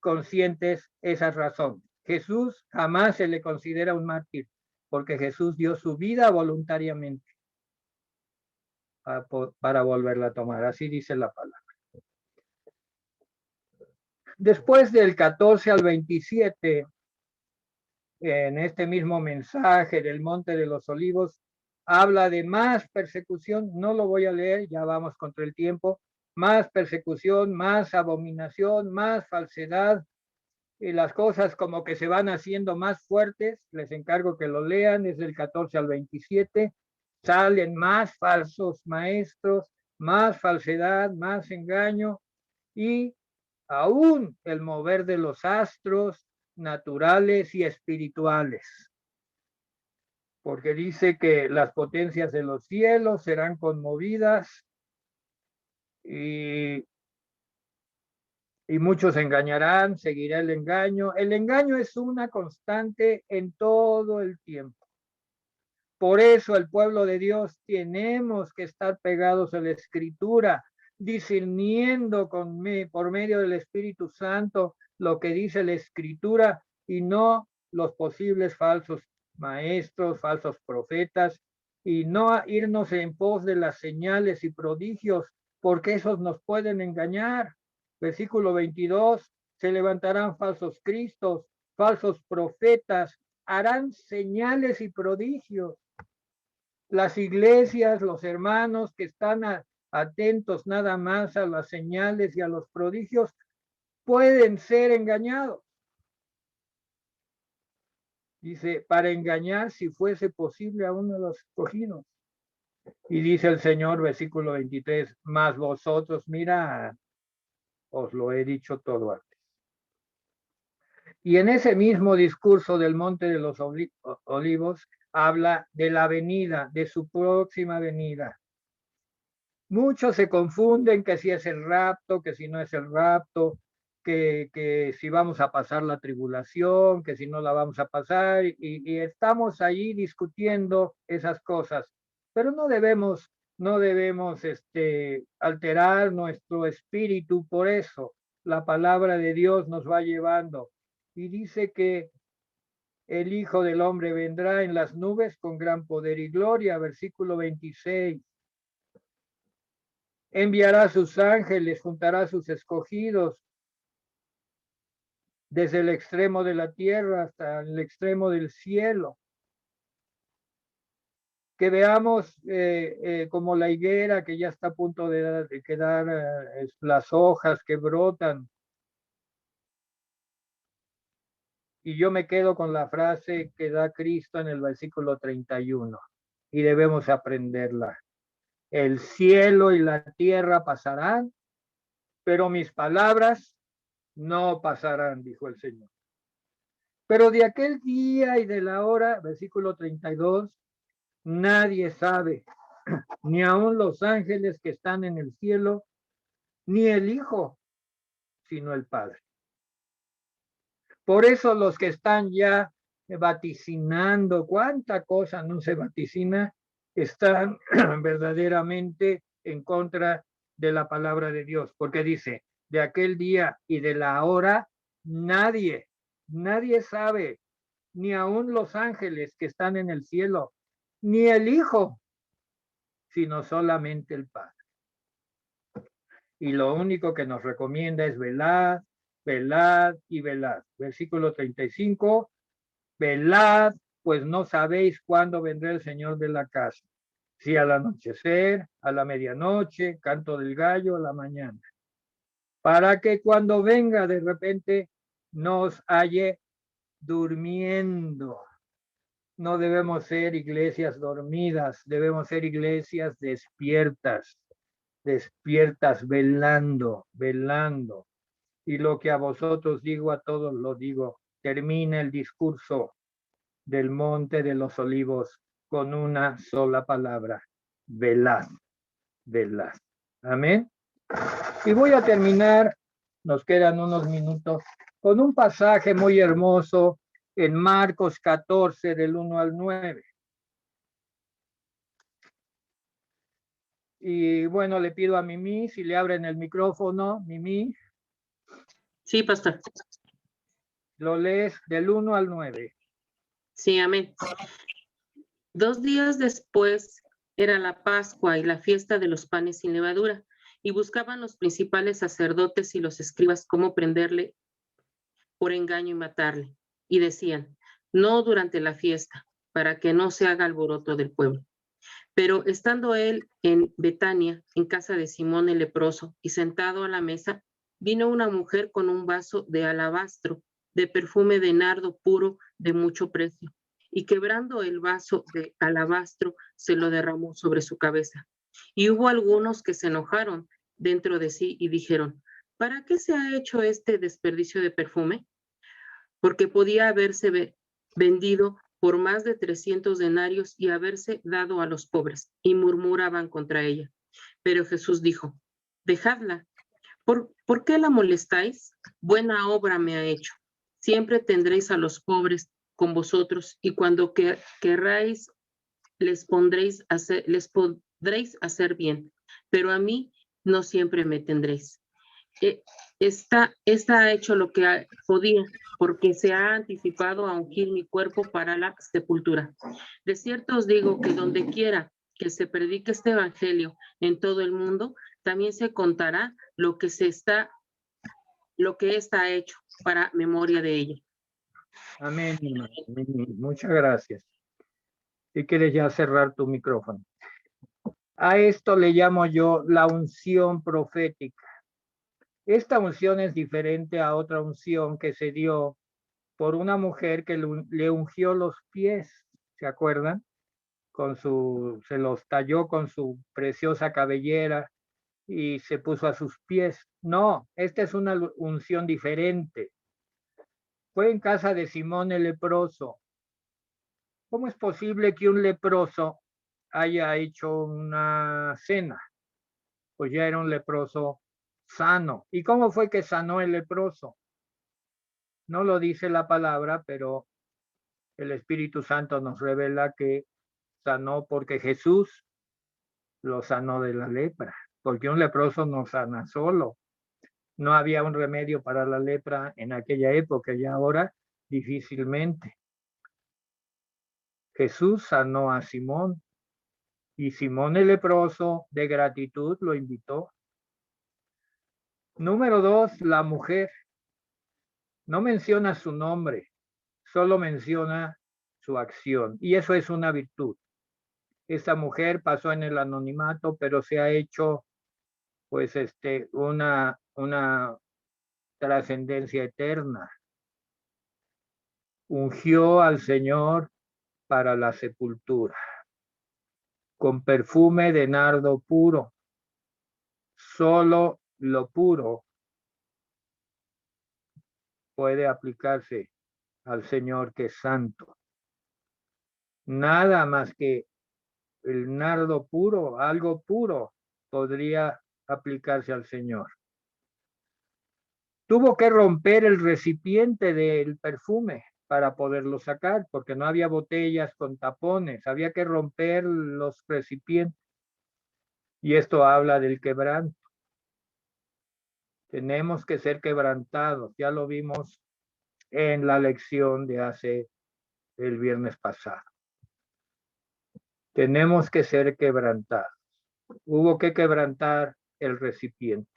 conscientes esa razón. Jesús jamás se le considera un mártir, porque Jesús dio su vida voluntariamente. para volverla a tomar. Así dice la palabra. Después del 14 al 27, en este mismo mensaje del Monte de los Olivos, habla de más persecución. No lo voy a leer, ya vamos contra el tiempo. Más persecución, más abominación, más falsedad, y las cosas como que se van haciendo más fuertes. Les encargo que lo lean, es del 14 al 27. Salen más falsos maestros, más falsedad, más engaño, y aún el mover de los astros naturales y espirituales. Porque dice que las potencias de los cielos serán conmovidas y muchos engañarán, seguirá el engaño. El engaño es una constante en todo el tiempo. Por eso el pueblo de Dios tenemos que estar pegados a la Escritura, discerniendo por medio del Espíritu Santo lo que dice la Escritura y no los posibles falsos maestros, falsos profetas, y no irnos en pos de las señales y prodigios, porque esos nos pueden engañar. Versículo 22, se levantarán falsos cristos, falsos profetas, harán señales y prodigios. Las iglesias, los hermanos que están atentos nada más a las señales y a los prodigios, pueden ser engañados. Dice, para engañar si fuese posible a uno de los escogidos. Y dice el Señor, versículo 23, mas vosotros, mirad, os lo he dicho todo antes. Y en ese mismo discurso del Monte de los Olivos, habla de la venida, de su próxima venida. Muchos se confunden que si es el rapto, que si no es el rapto, que si vamos a pasar la tribulación, que si no la vamos a pasar, y estamos allí discutiendo esas cosas. Pero no debemos alterar nuestro espíritu por eso. La palabra de Dios nos va llevando. Y dice que el Hijo del Hombre vendrá en las nubes con gran poder y gloria, versículo 26. Enviará a sus ángeles, juntará a sus escogidos desde el extremo de la tierra hasta el extremo del cielo. Que veamos como la higuera que ya está a punto de quedar las hojas que brotan. Y yo me quedo con la frase que da Cristo en el versículo 31, y debemos aprenderla. El cielo y la tierra pasarán, pero mis palabras no pasarán, dijo el Señor. Pero de aquel día y de la hora, versículo 32, nadie sabe, ni aun los ángeles que están en el cielo, ni el Hijo, sino el Padre. Por eso los que están ya vaticinando, cuánta cosa no se vaticina, están verdaderamente en contra de la palabra de Dios, porque dice, de aquel día y de la hora, nadie sabe, ni aun los ángeles que están en el cielo, ni el Hijo, sino solamente el Padre. Y lo único que nos recomienda es velad, velad y velad. Versículo 35, velad, pues no sabéis cuándo vendrá el Señor de la casa. Si al anochecer, a la medianoche, canto del gallo, a la mañana. Para que cuando venga de repente nos halle durmiendo. No debemos ser iglesias dormidas, debemos ser iglesias despiertas, velando. Y lo que a vosotros digo, a todos lo digo. Termina el discurso del Monte de los Olivos con una sola palabra: velad. Amén. Y voy a terminar, nos quedan unos minutos, con un pasaje muy hermoso en Marcos 14, del 1 al 9. Y bueno, le pido a Mimi si le abren el micrófono. Mimi. Sí, pastor. Lo lees del 1 al 9. Sí, amén. 2 días después, Era la Pascua y la fiesta de los panes sin levadura, y buscaban los principales sacerdotes y los escribas cómo prenderle por engaño y matarle. Y decían, no durante la fiesta, para que no se haga alboroto del pueblo. Pero estando él en Betania, en casa de Simón el leproso, y sentado a la mesa, vino una mujer con un vaso de alabastro, de perfume de nardo puro de mucho precio, y quebrando el vaso de alabastro, se lo derramó sobre su cabeza. Y hubo algunos que se enojaron dentro de sí y dijeron, ¿para qué se ha hecho este desperdicio de perfume? Porque podía haberse vendido por más de 300 denarios y haberse dado a los pobres, y murmuraban contra ella. Pero Jesús dijo, dejadla. ¿Por qué la molestáis? Buena obra me ha hecho. Siempre tendréis a los pobres con vosotros, y cuando querráis les podréis hacer bien, pero a mí no siempre me tendréis. Esta ha hecho lo que podía, porque se ha anticipado a ungir mi cuerpo para la sepultura. De cierto os digo que donde quiera que se predique este evangelio en todo el mundo, también se contará lo que está hecho para memoria de ella. Amén. Muchas gracias. Si quieres ya cerrar tu micrófono. A esto le llamo yo la unción profética. Esta unción es diferente a otra unción que se dio por una mujer que le ungió los pies, ¿se acuerdan? Se los talló con su preciosa cabellera y se puso a sus pies. No, esta es una unción diferente. Fue en casa de Simón el leproso. ¿Cómo es posible que un leproso haya hecho una cena? Pues ya era un leproso sano. ¿Y cómo fue que sanó el leproso? No lo dice la palabra, pero el Espíritu Santo nos revela que sanó porque Jesús lo sanó de la lepra, porque un leproso no sana solo. No había un remedio para la lepra en aquella época y ahora difícilmente. Jesús sanó a Simón y Simón el leproso de gratitud lo invitó. Número 2, la mujer. No menciona su nombre, solo menciona su acción y eso es una virtud. Esta mujer pasó en el anonimato, pero se ha hecho pues una trascendencia eterna. Ungió al Señor para la sepultura con perfume de nardo puro. Solo lo puro puede aplicarse al Señor que es santo. Nada más que el nardo puro, algo puro, podría aplicarse al Señor. Tuvo que romper el recipiente del perfume para poderlo sacar, porque no había botellas con tapones, había que romper los recipientes. Y esto habla del quebranto. Tenemos que ser quebrantados, ya lo vimos en la lección de hace el viernes pasado. Tenemos que ser quebrantados. Hubo que quebrantar el recipiente.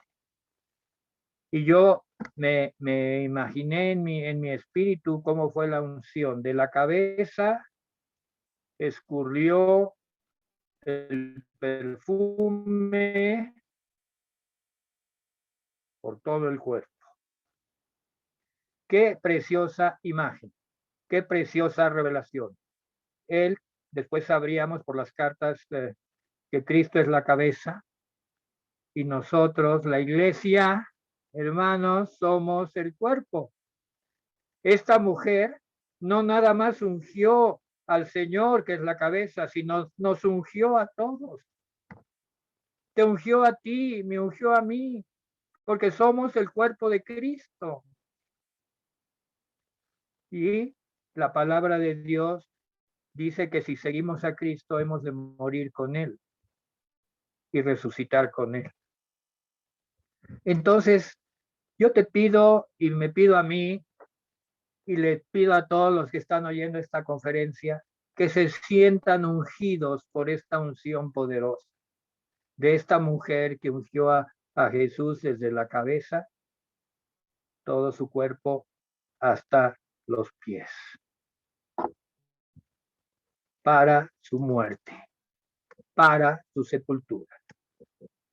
Y yo me imaginé en mi espíritu cómo fue la unción. De la cabeza escurrió el perfume por todo el cuerpo. Qué preciosa imagen, qué preciosa revelación. Después sabríamos por las cartas que Cristo es la cabeza y nosotros, la iglesia, hermanos, somos el cuerpo. Esta mujer no nada más ungió al Señor, que es la cabeza, sino nos ungió a todos. Te ungió a ti, me ungió a mí, porque somos el cuerpo de Cristo. Y la palabra de Dios dice que si seguimos a Cristo hemos de morir con Él y resucitar con Él. Entonces, yo te pido y me pido a mí y le pido a todos los que están oyendo esta conferencia que se sientan ungidos por esta unción poderosa de esta mujer que ungió a Jesús desde la cabeza, todo su cuerpo hasta los pies, para su muerte, para su sepultura.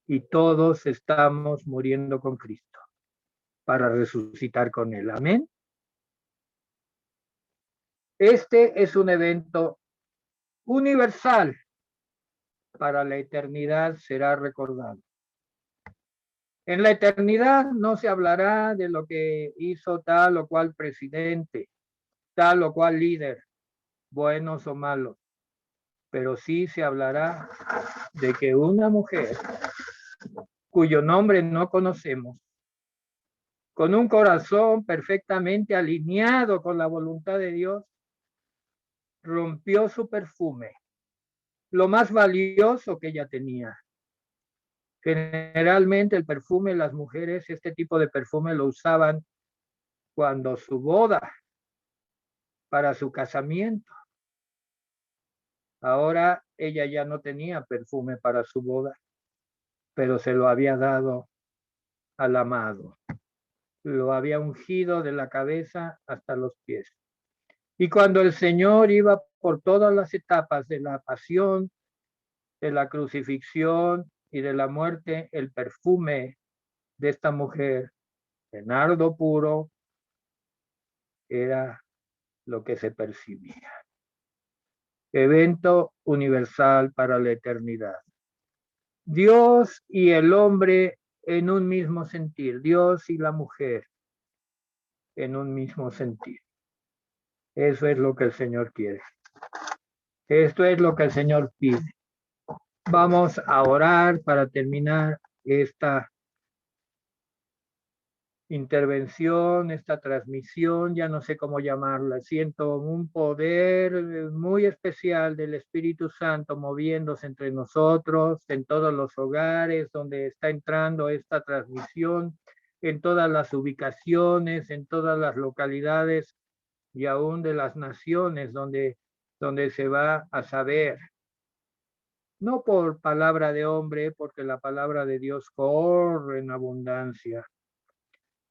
Y todos estamos muriendo con Cristo para resucitar con Él. Amén. Este es un evento universal. Para la eternidad será recordado. En la eternidad no se hablará de lo que hizo tal o cual presidente, tal o cual líder, buenos o malos, pero sí se hablará de que una mujer cuyo nombre no conocemos, con un corazón perfectamente alineado con la voluntad de Dios, rompió su perfume, lo más valioso que ella tenía. Generalmente el perfume, las mujeres, este tipo de perfume lo usaban cuando su boda, para su casamiento. Ahora ella ya no tenía perfume para su boda, pero se lo había dado al amado. Lo había ungido de la cabeza hasta los pies. Y cuando el Señor iba por todas las etapas de la pasión, de la crucifixión y de la muerte, el perfume de esta mujer, de nardo puro, era lo que se percibía. Evento universal para la eternidad. Dios y el hombre en un mismo sentir, Dios y la mujer en un mismo sentir. Eso es lo que el Señor quiere. Esto es lo que el Señor pide. Vamos a orar para terminar esta intervención, esta transmisión, ya no sé cómo llamarla. Siento un poder muy especial del Espíritu Santo moviéndose entre nosotros, en todos los hogares donde está entrando esta transmisión, en todas las ubicaciones, en todas las localidades y aún de las naciones donde se va a saber. No por palabra de hombre, porque la palabra de Dios corre en abundancia.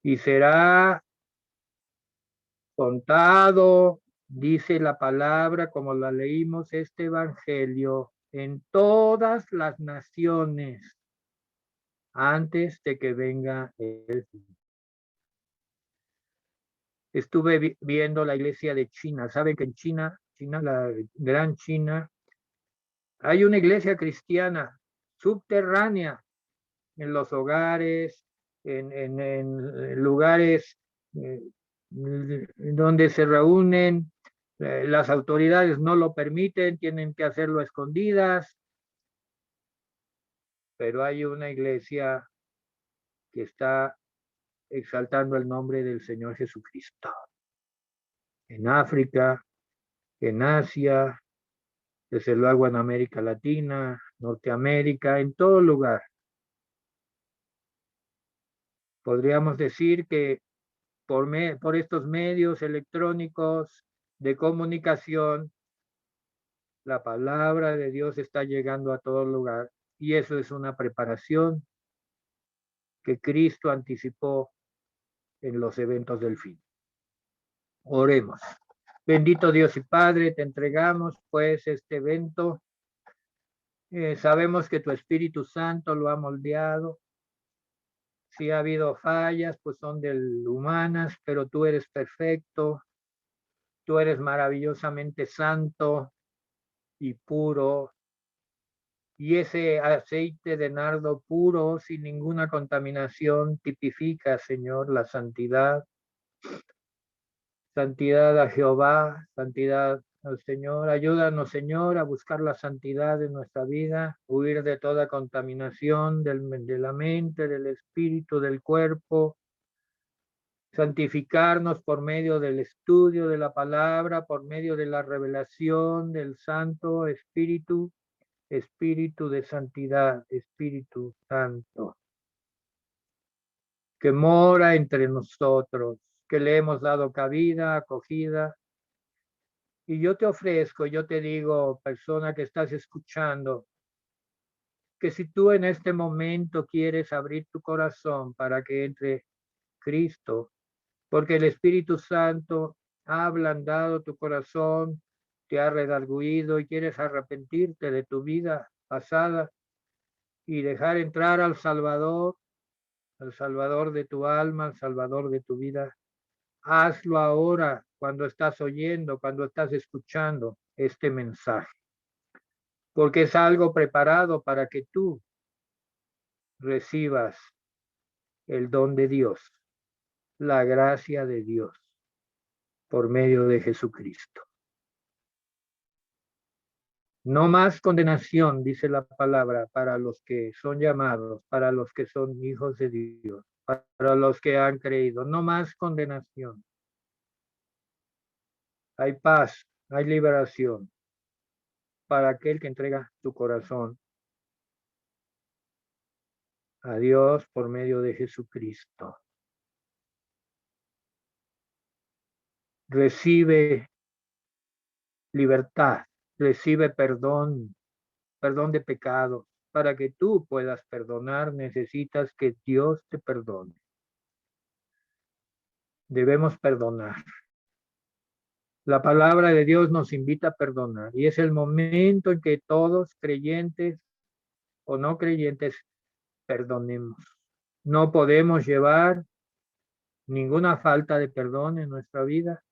Y será contado, dice la palabra, como la leímos, este evangelio en todas las naciones antes de que venga el fin. Estuve viendo la iglesia de China. Saben que en China, la gran China, hay una iglesia cristiana subterránea en los hogares, en lugares donde se reúnen, las autoridades no lo permiten, tienen que hacerlo a escondidas, pero hay una iglesia que está exaltando el nombre del Señor Jesucristo. En África, en Asia, desde luego en América Latina, Norteamérica, en todo lugar. Podríamos decir que por estos medios electrónicos de comunicación, la palabra de Dios está llegando a todo lugar y eso es una preparación que Cristo anticipó en los eventos del fin. Oremos. Bendito Dios y Padre, te entregamos pues este evento. Sabemos que tu Espíritu Santo lo ha moldeado. Si ha habido fallas, pues son humanas, pero tú eres perfecto. Tú eres maravillosamente santo y puro. Y ese aceite de nardo puro, sin ninguna contaminación, tipifica, Señor, la santidad. Santidad a Jehová, santidad al Señor. Ayúdanos, Señor, a buscar la santidad en nuestra vida, huir de toda contaminación de la mente, del espíritu, del cuerpo. Santificarnos por medio del estudio de la palabra, por medio de la revelación del Santo Espíritu, Espíritu de santidad, Espíritu Santo, que mora entre nosotros, que le hemos dado cabida, acogida, Y yo te ofrezco, yo te digo, persona que estás escuchando, que si tú en este momento quieres abrir tu corazón para que entre Cristo, porque el Espíritu Santo ha ablandado tu corazón, te ha redarguido y quieres arrepentirte de tu vida pasada y dejar entrar al Salvador de tu alma, al Salvador de tu vida. Hazlo ahora cuando estás oyendo, cuando estás escuchando este mensaje, porque es algo preparado para que tú recibas el don de Dios, la gracia de Dios por medio de Jesucristo. No más condenación, dice la palabra, para los que son llamados, para los que son hijos de Dios, para los que han creído. No más condenación. Hay paz, hay liberación para aquel que entrega tu corazón a Dios por medio de Jesucristo. Recibe libertad, recibe perdón de pecados. Para que tú puedas perdonar, necesitas que Dios te perdone. Debemos perdonar. La palabra de Dios nos invita a perdonar y es el momento en que todos, creyentes o no creyentes, perdonemos. No podemos llevar ninguna falta de perdón en nuestra vida,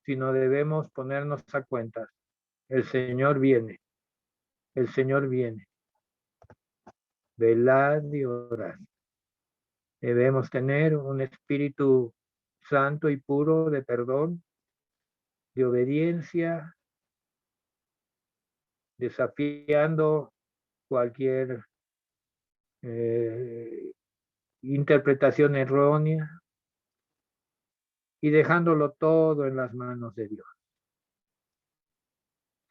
sino debemos ponernos a cuentas. El Señor viene. El Señor viene. Velad y orad. Debemos tener un espíritu santo y puro de perdón, de obediencia, desafiando cualquier interpretación errónea y dejándolo todo en las manos de Dios.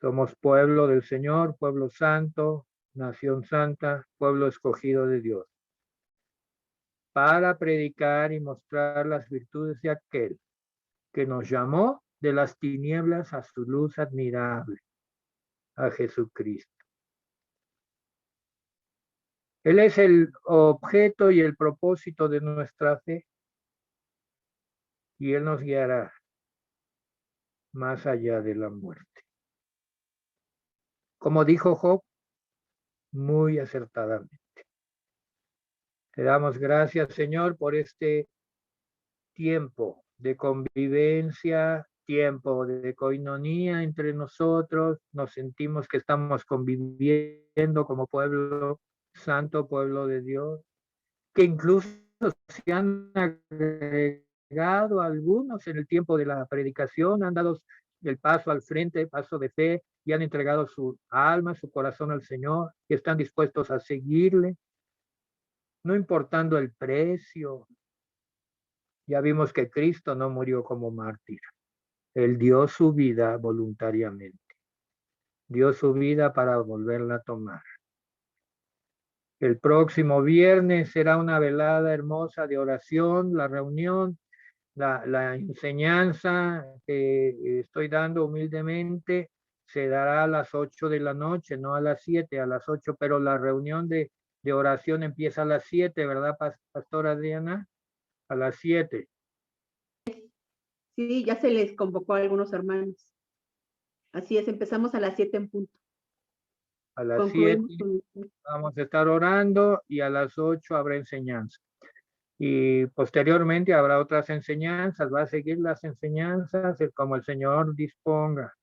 Somos pueblo del Señor, pueblo santo, nación santa, pueblo escogido de Dios, para predicar y mostrar las virtudes de aquel que nos llamó de las tinieblas a su luz admirable, a Jesucristo. Él es el objeto y el propósito de nuestra fe y Él nos guiará más allá de la muerte. Como dijo Job, muy acertadamente. Te damos gracias, Señor, por este tiempo de convivencia, tiempo de coinonía entre nosotros. Nos sentimos que estamos conviviendo como pueblo santo, pueblo de Dios, que incluso se han agregado algunos en el tiempo de la predicación, han dado el paso al frente, paso de fe, y han entregado su alma, su corazón al Señor, y están dispuestos a seguirle, no importando el precio. Ya vimos que Cristo no murió como mártir. Él dio su vida voluntariamente. Dio su vida para volverla a tomar. El próximo viernes será una velada hermosa de oración, la reunión, la enseñanza que estoy dando humildemente se dará a las 8 de la noche, no a las 7, a las 8, pero la reunión de oración empieza a las 7, ¿verdad, Pastora Diana? A las 7. Sí, ya se les convocó a algunos hermanos. Así es, empezamos a las 7 en punto. A las 7 vamos a estar orando y a las 8 habrá enseñanza. Y posteriormente habrá otras enseñanzas, va a seguir las enseñanzas como el Señor disponga.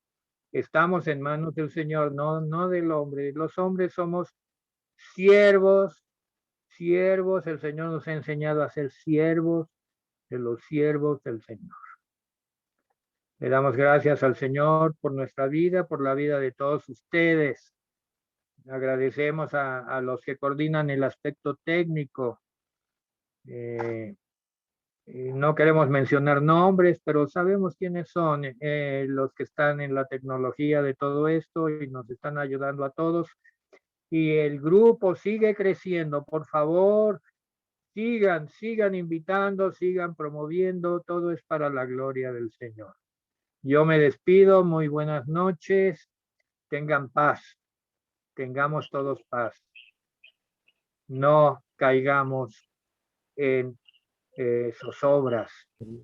Estamos en manos del Señor, no del hombre. Los hombres somos siervos, el Señor nos ha enseñado a ser siervos de los siervos del Señor. Le damos gracias al Señor por nuestra vida, por la vida de todos ustedes. Agradecemos a los que coordinan el aspecto técnico. No queremos mencionar nombres, pero sabemos quiénes son los que están en la tecnología de todo esto y nos están ayudando a todos. Y el grupo sigue creciendo. Por favor, sigan invitando, sigan promoviendo. Todo es para la gloria del Señor. Yo me despido, muy buenas noches, tengan paz, tengamos todos paz, no caigamos en zozobras,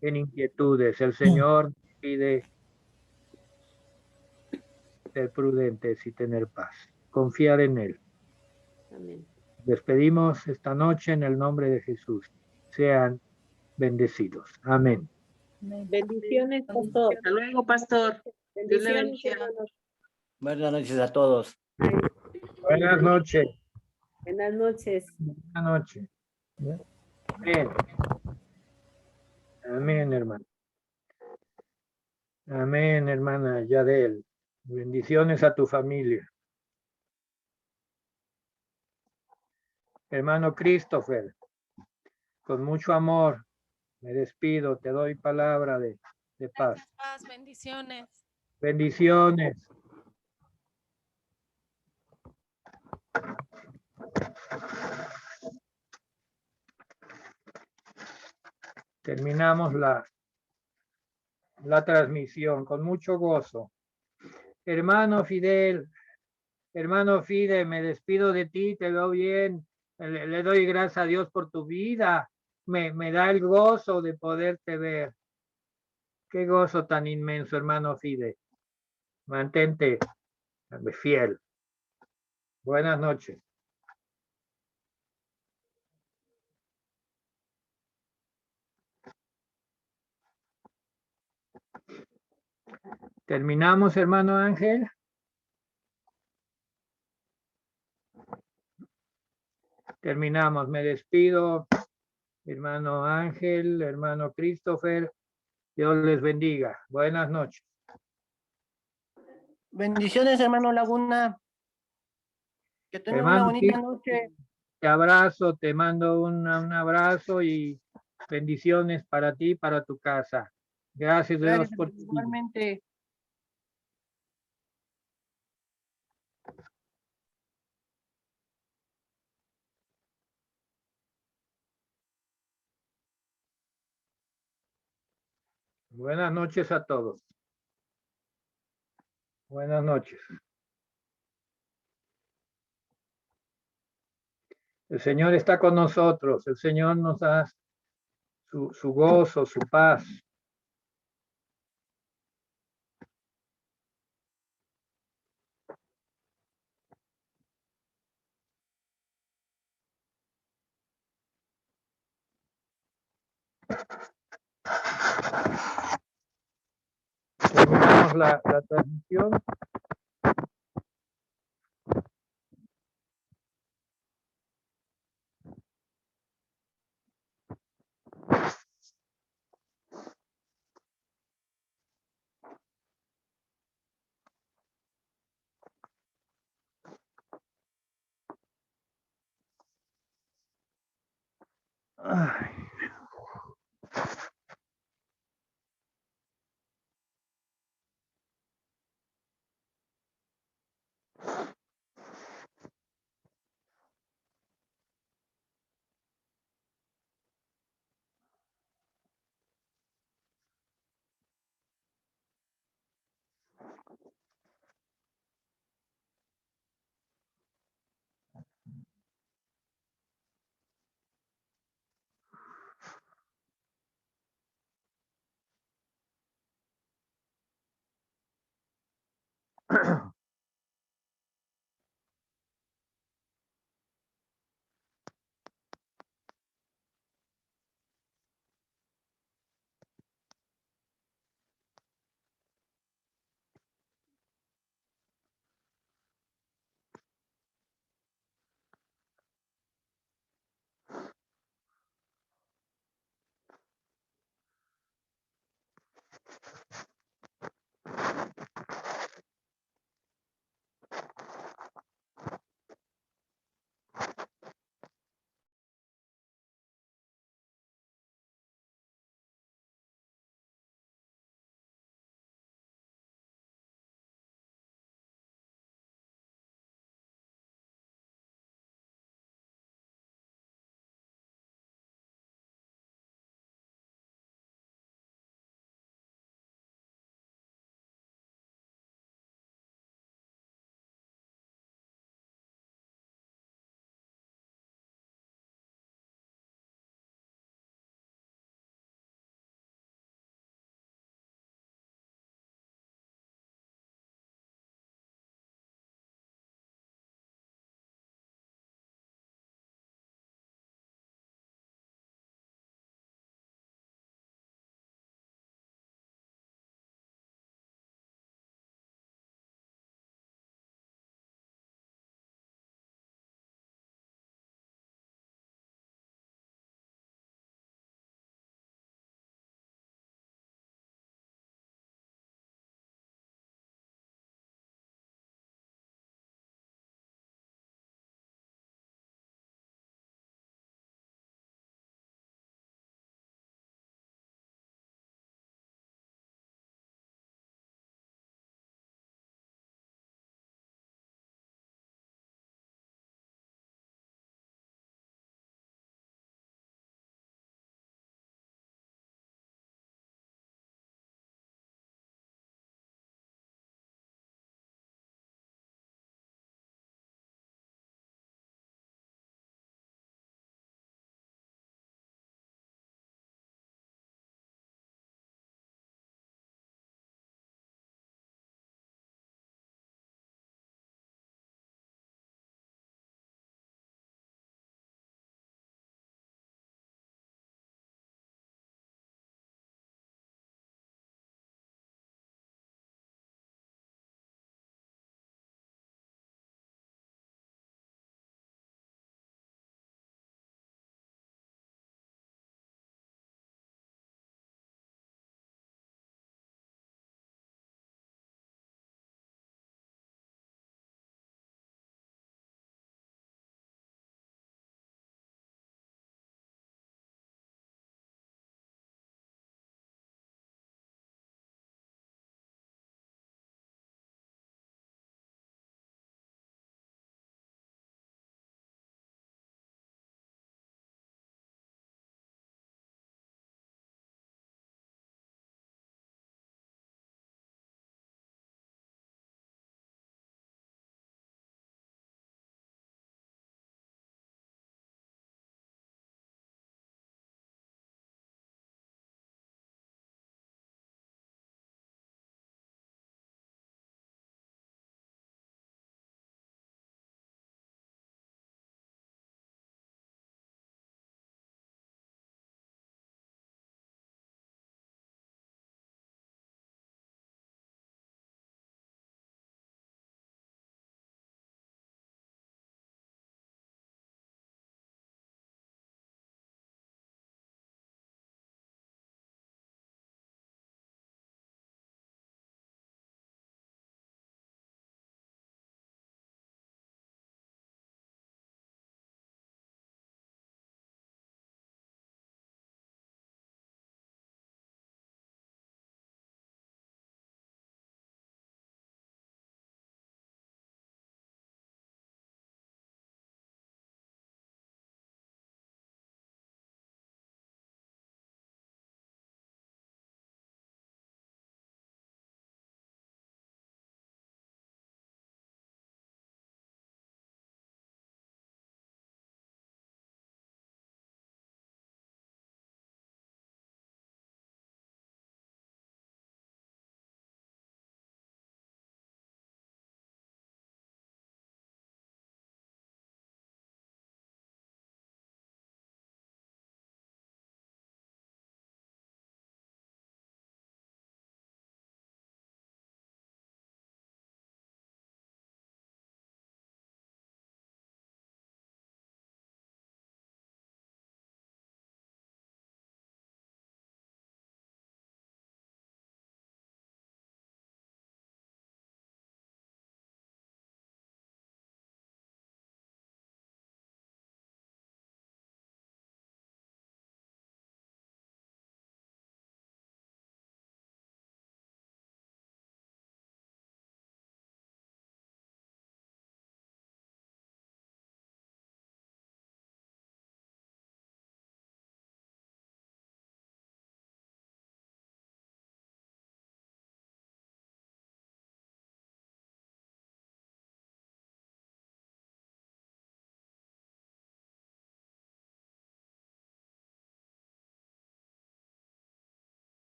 en inquietudes. El Señor pide ser prudentes y tener paz, confiar en Él. Amén. Despedimos esta noche en el nombre de Jesús. Sean bendecidos. Amén. Bendiciones, pastor. Hasta luego, pastor. Dios le Bendiciones, bendiga. hermanos. Buenas noches a todos. Buenas noches. Buenas noches. Buenas noches. Amén. Amén, hermano. Amén, hermana Yadel. Bendiciones a tu familia. Hermano Christopher, con mucho amor, me despido, te doy palabra de paz. Gracias, paz, bendiciones. Bendiciones. Terminamos la transmisión con mucho gozo. Hermano Fidel, me despido de ti, te veo bien. Le doy gracias a Dios por tu vida. Me da el gozo de poderte ver. Qué gozo tan inmenso, hermano Fidel. Mantente fiel. Buenas noches. Terminamos, hermano Ángel. Terminamos. Me despido, hermano Ángel, hermano Christopher. Dios les bendiga. Buenas noches. Bendiciones, hermano Laguna. Que tengan una Hermano bonita Christopher, noche. te abrazo, te mando un abrazo y bendiciones para ti y para tu casa. Gracias, Dios, Gracias, por tu vida. igualmente. Buenas noches a todos. Buenas noches. El Señor está con nosotros. El Señor nos da su gozo, su paz. Terminamos la transmisión. Ay.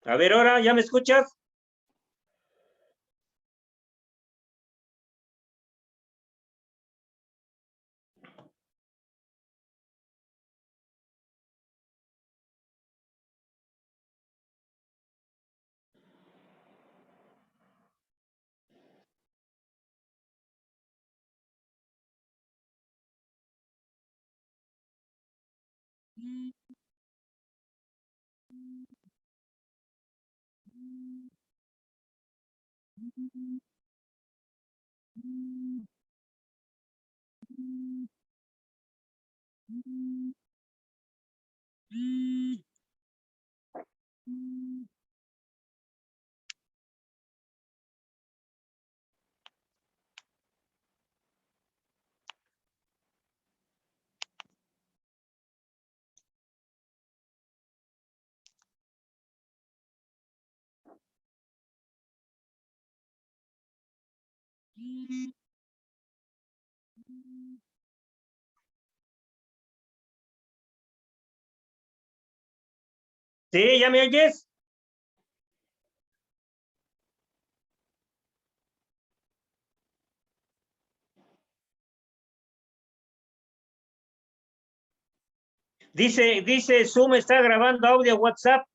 A ver, ahora, ¿ya me escuchas? Sí, ¿ya me oyes? Dice Zoom está grabando audio WhatsApp.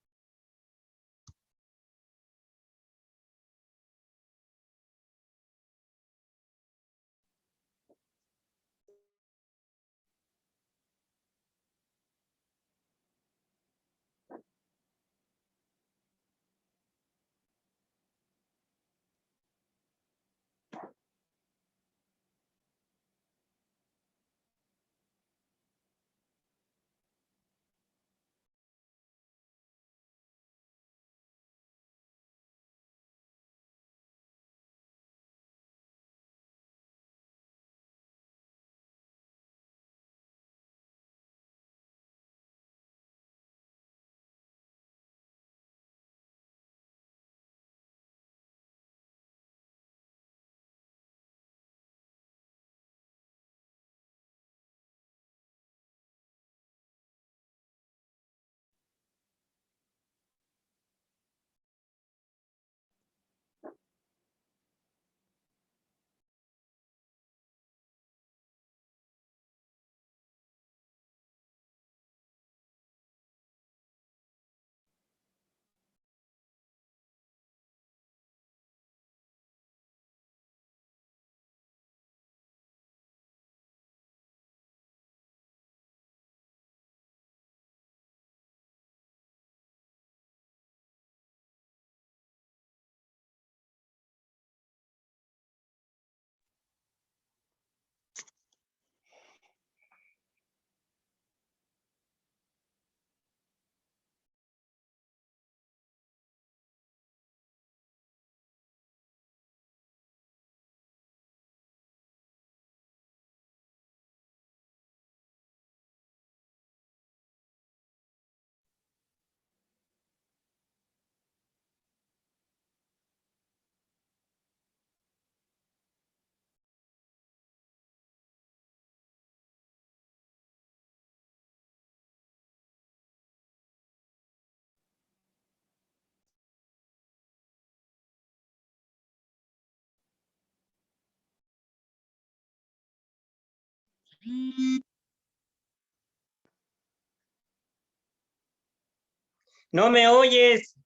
No me oyes.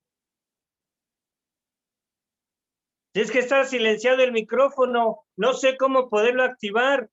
Es que está silenciado el micrófono. No sé cómo poderlo activar.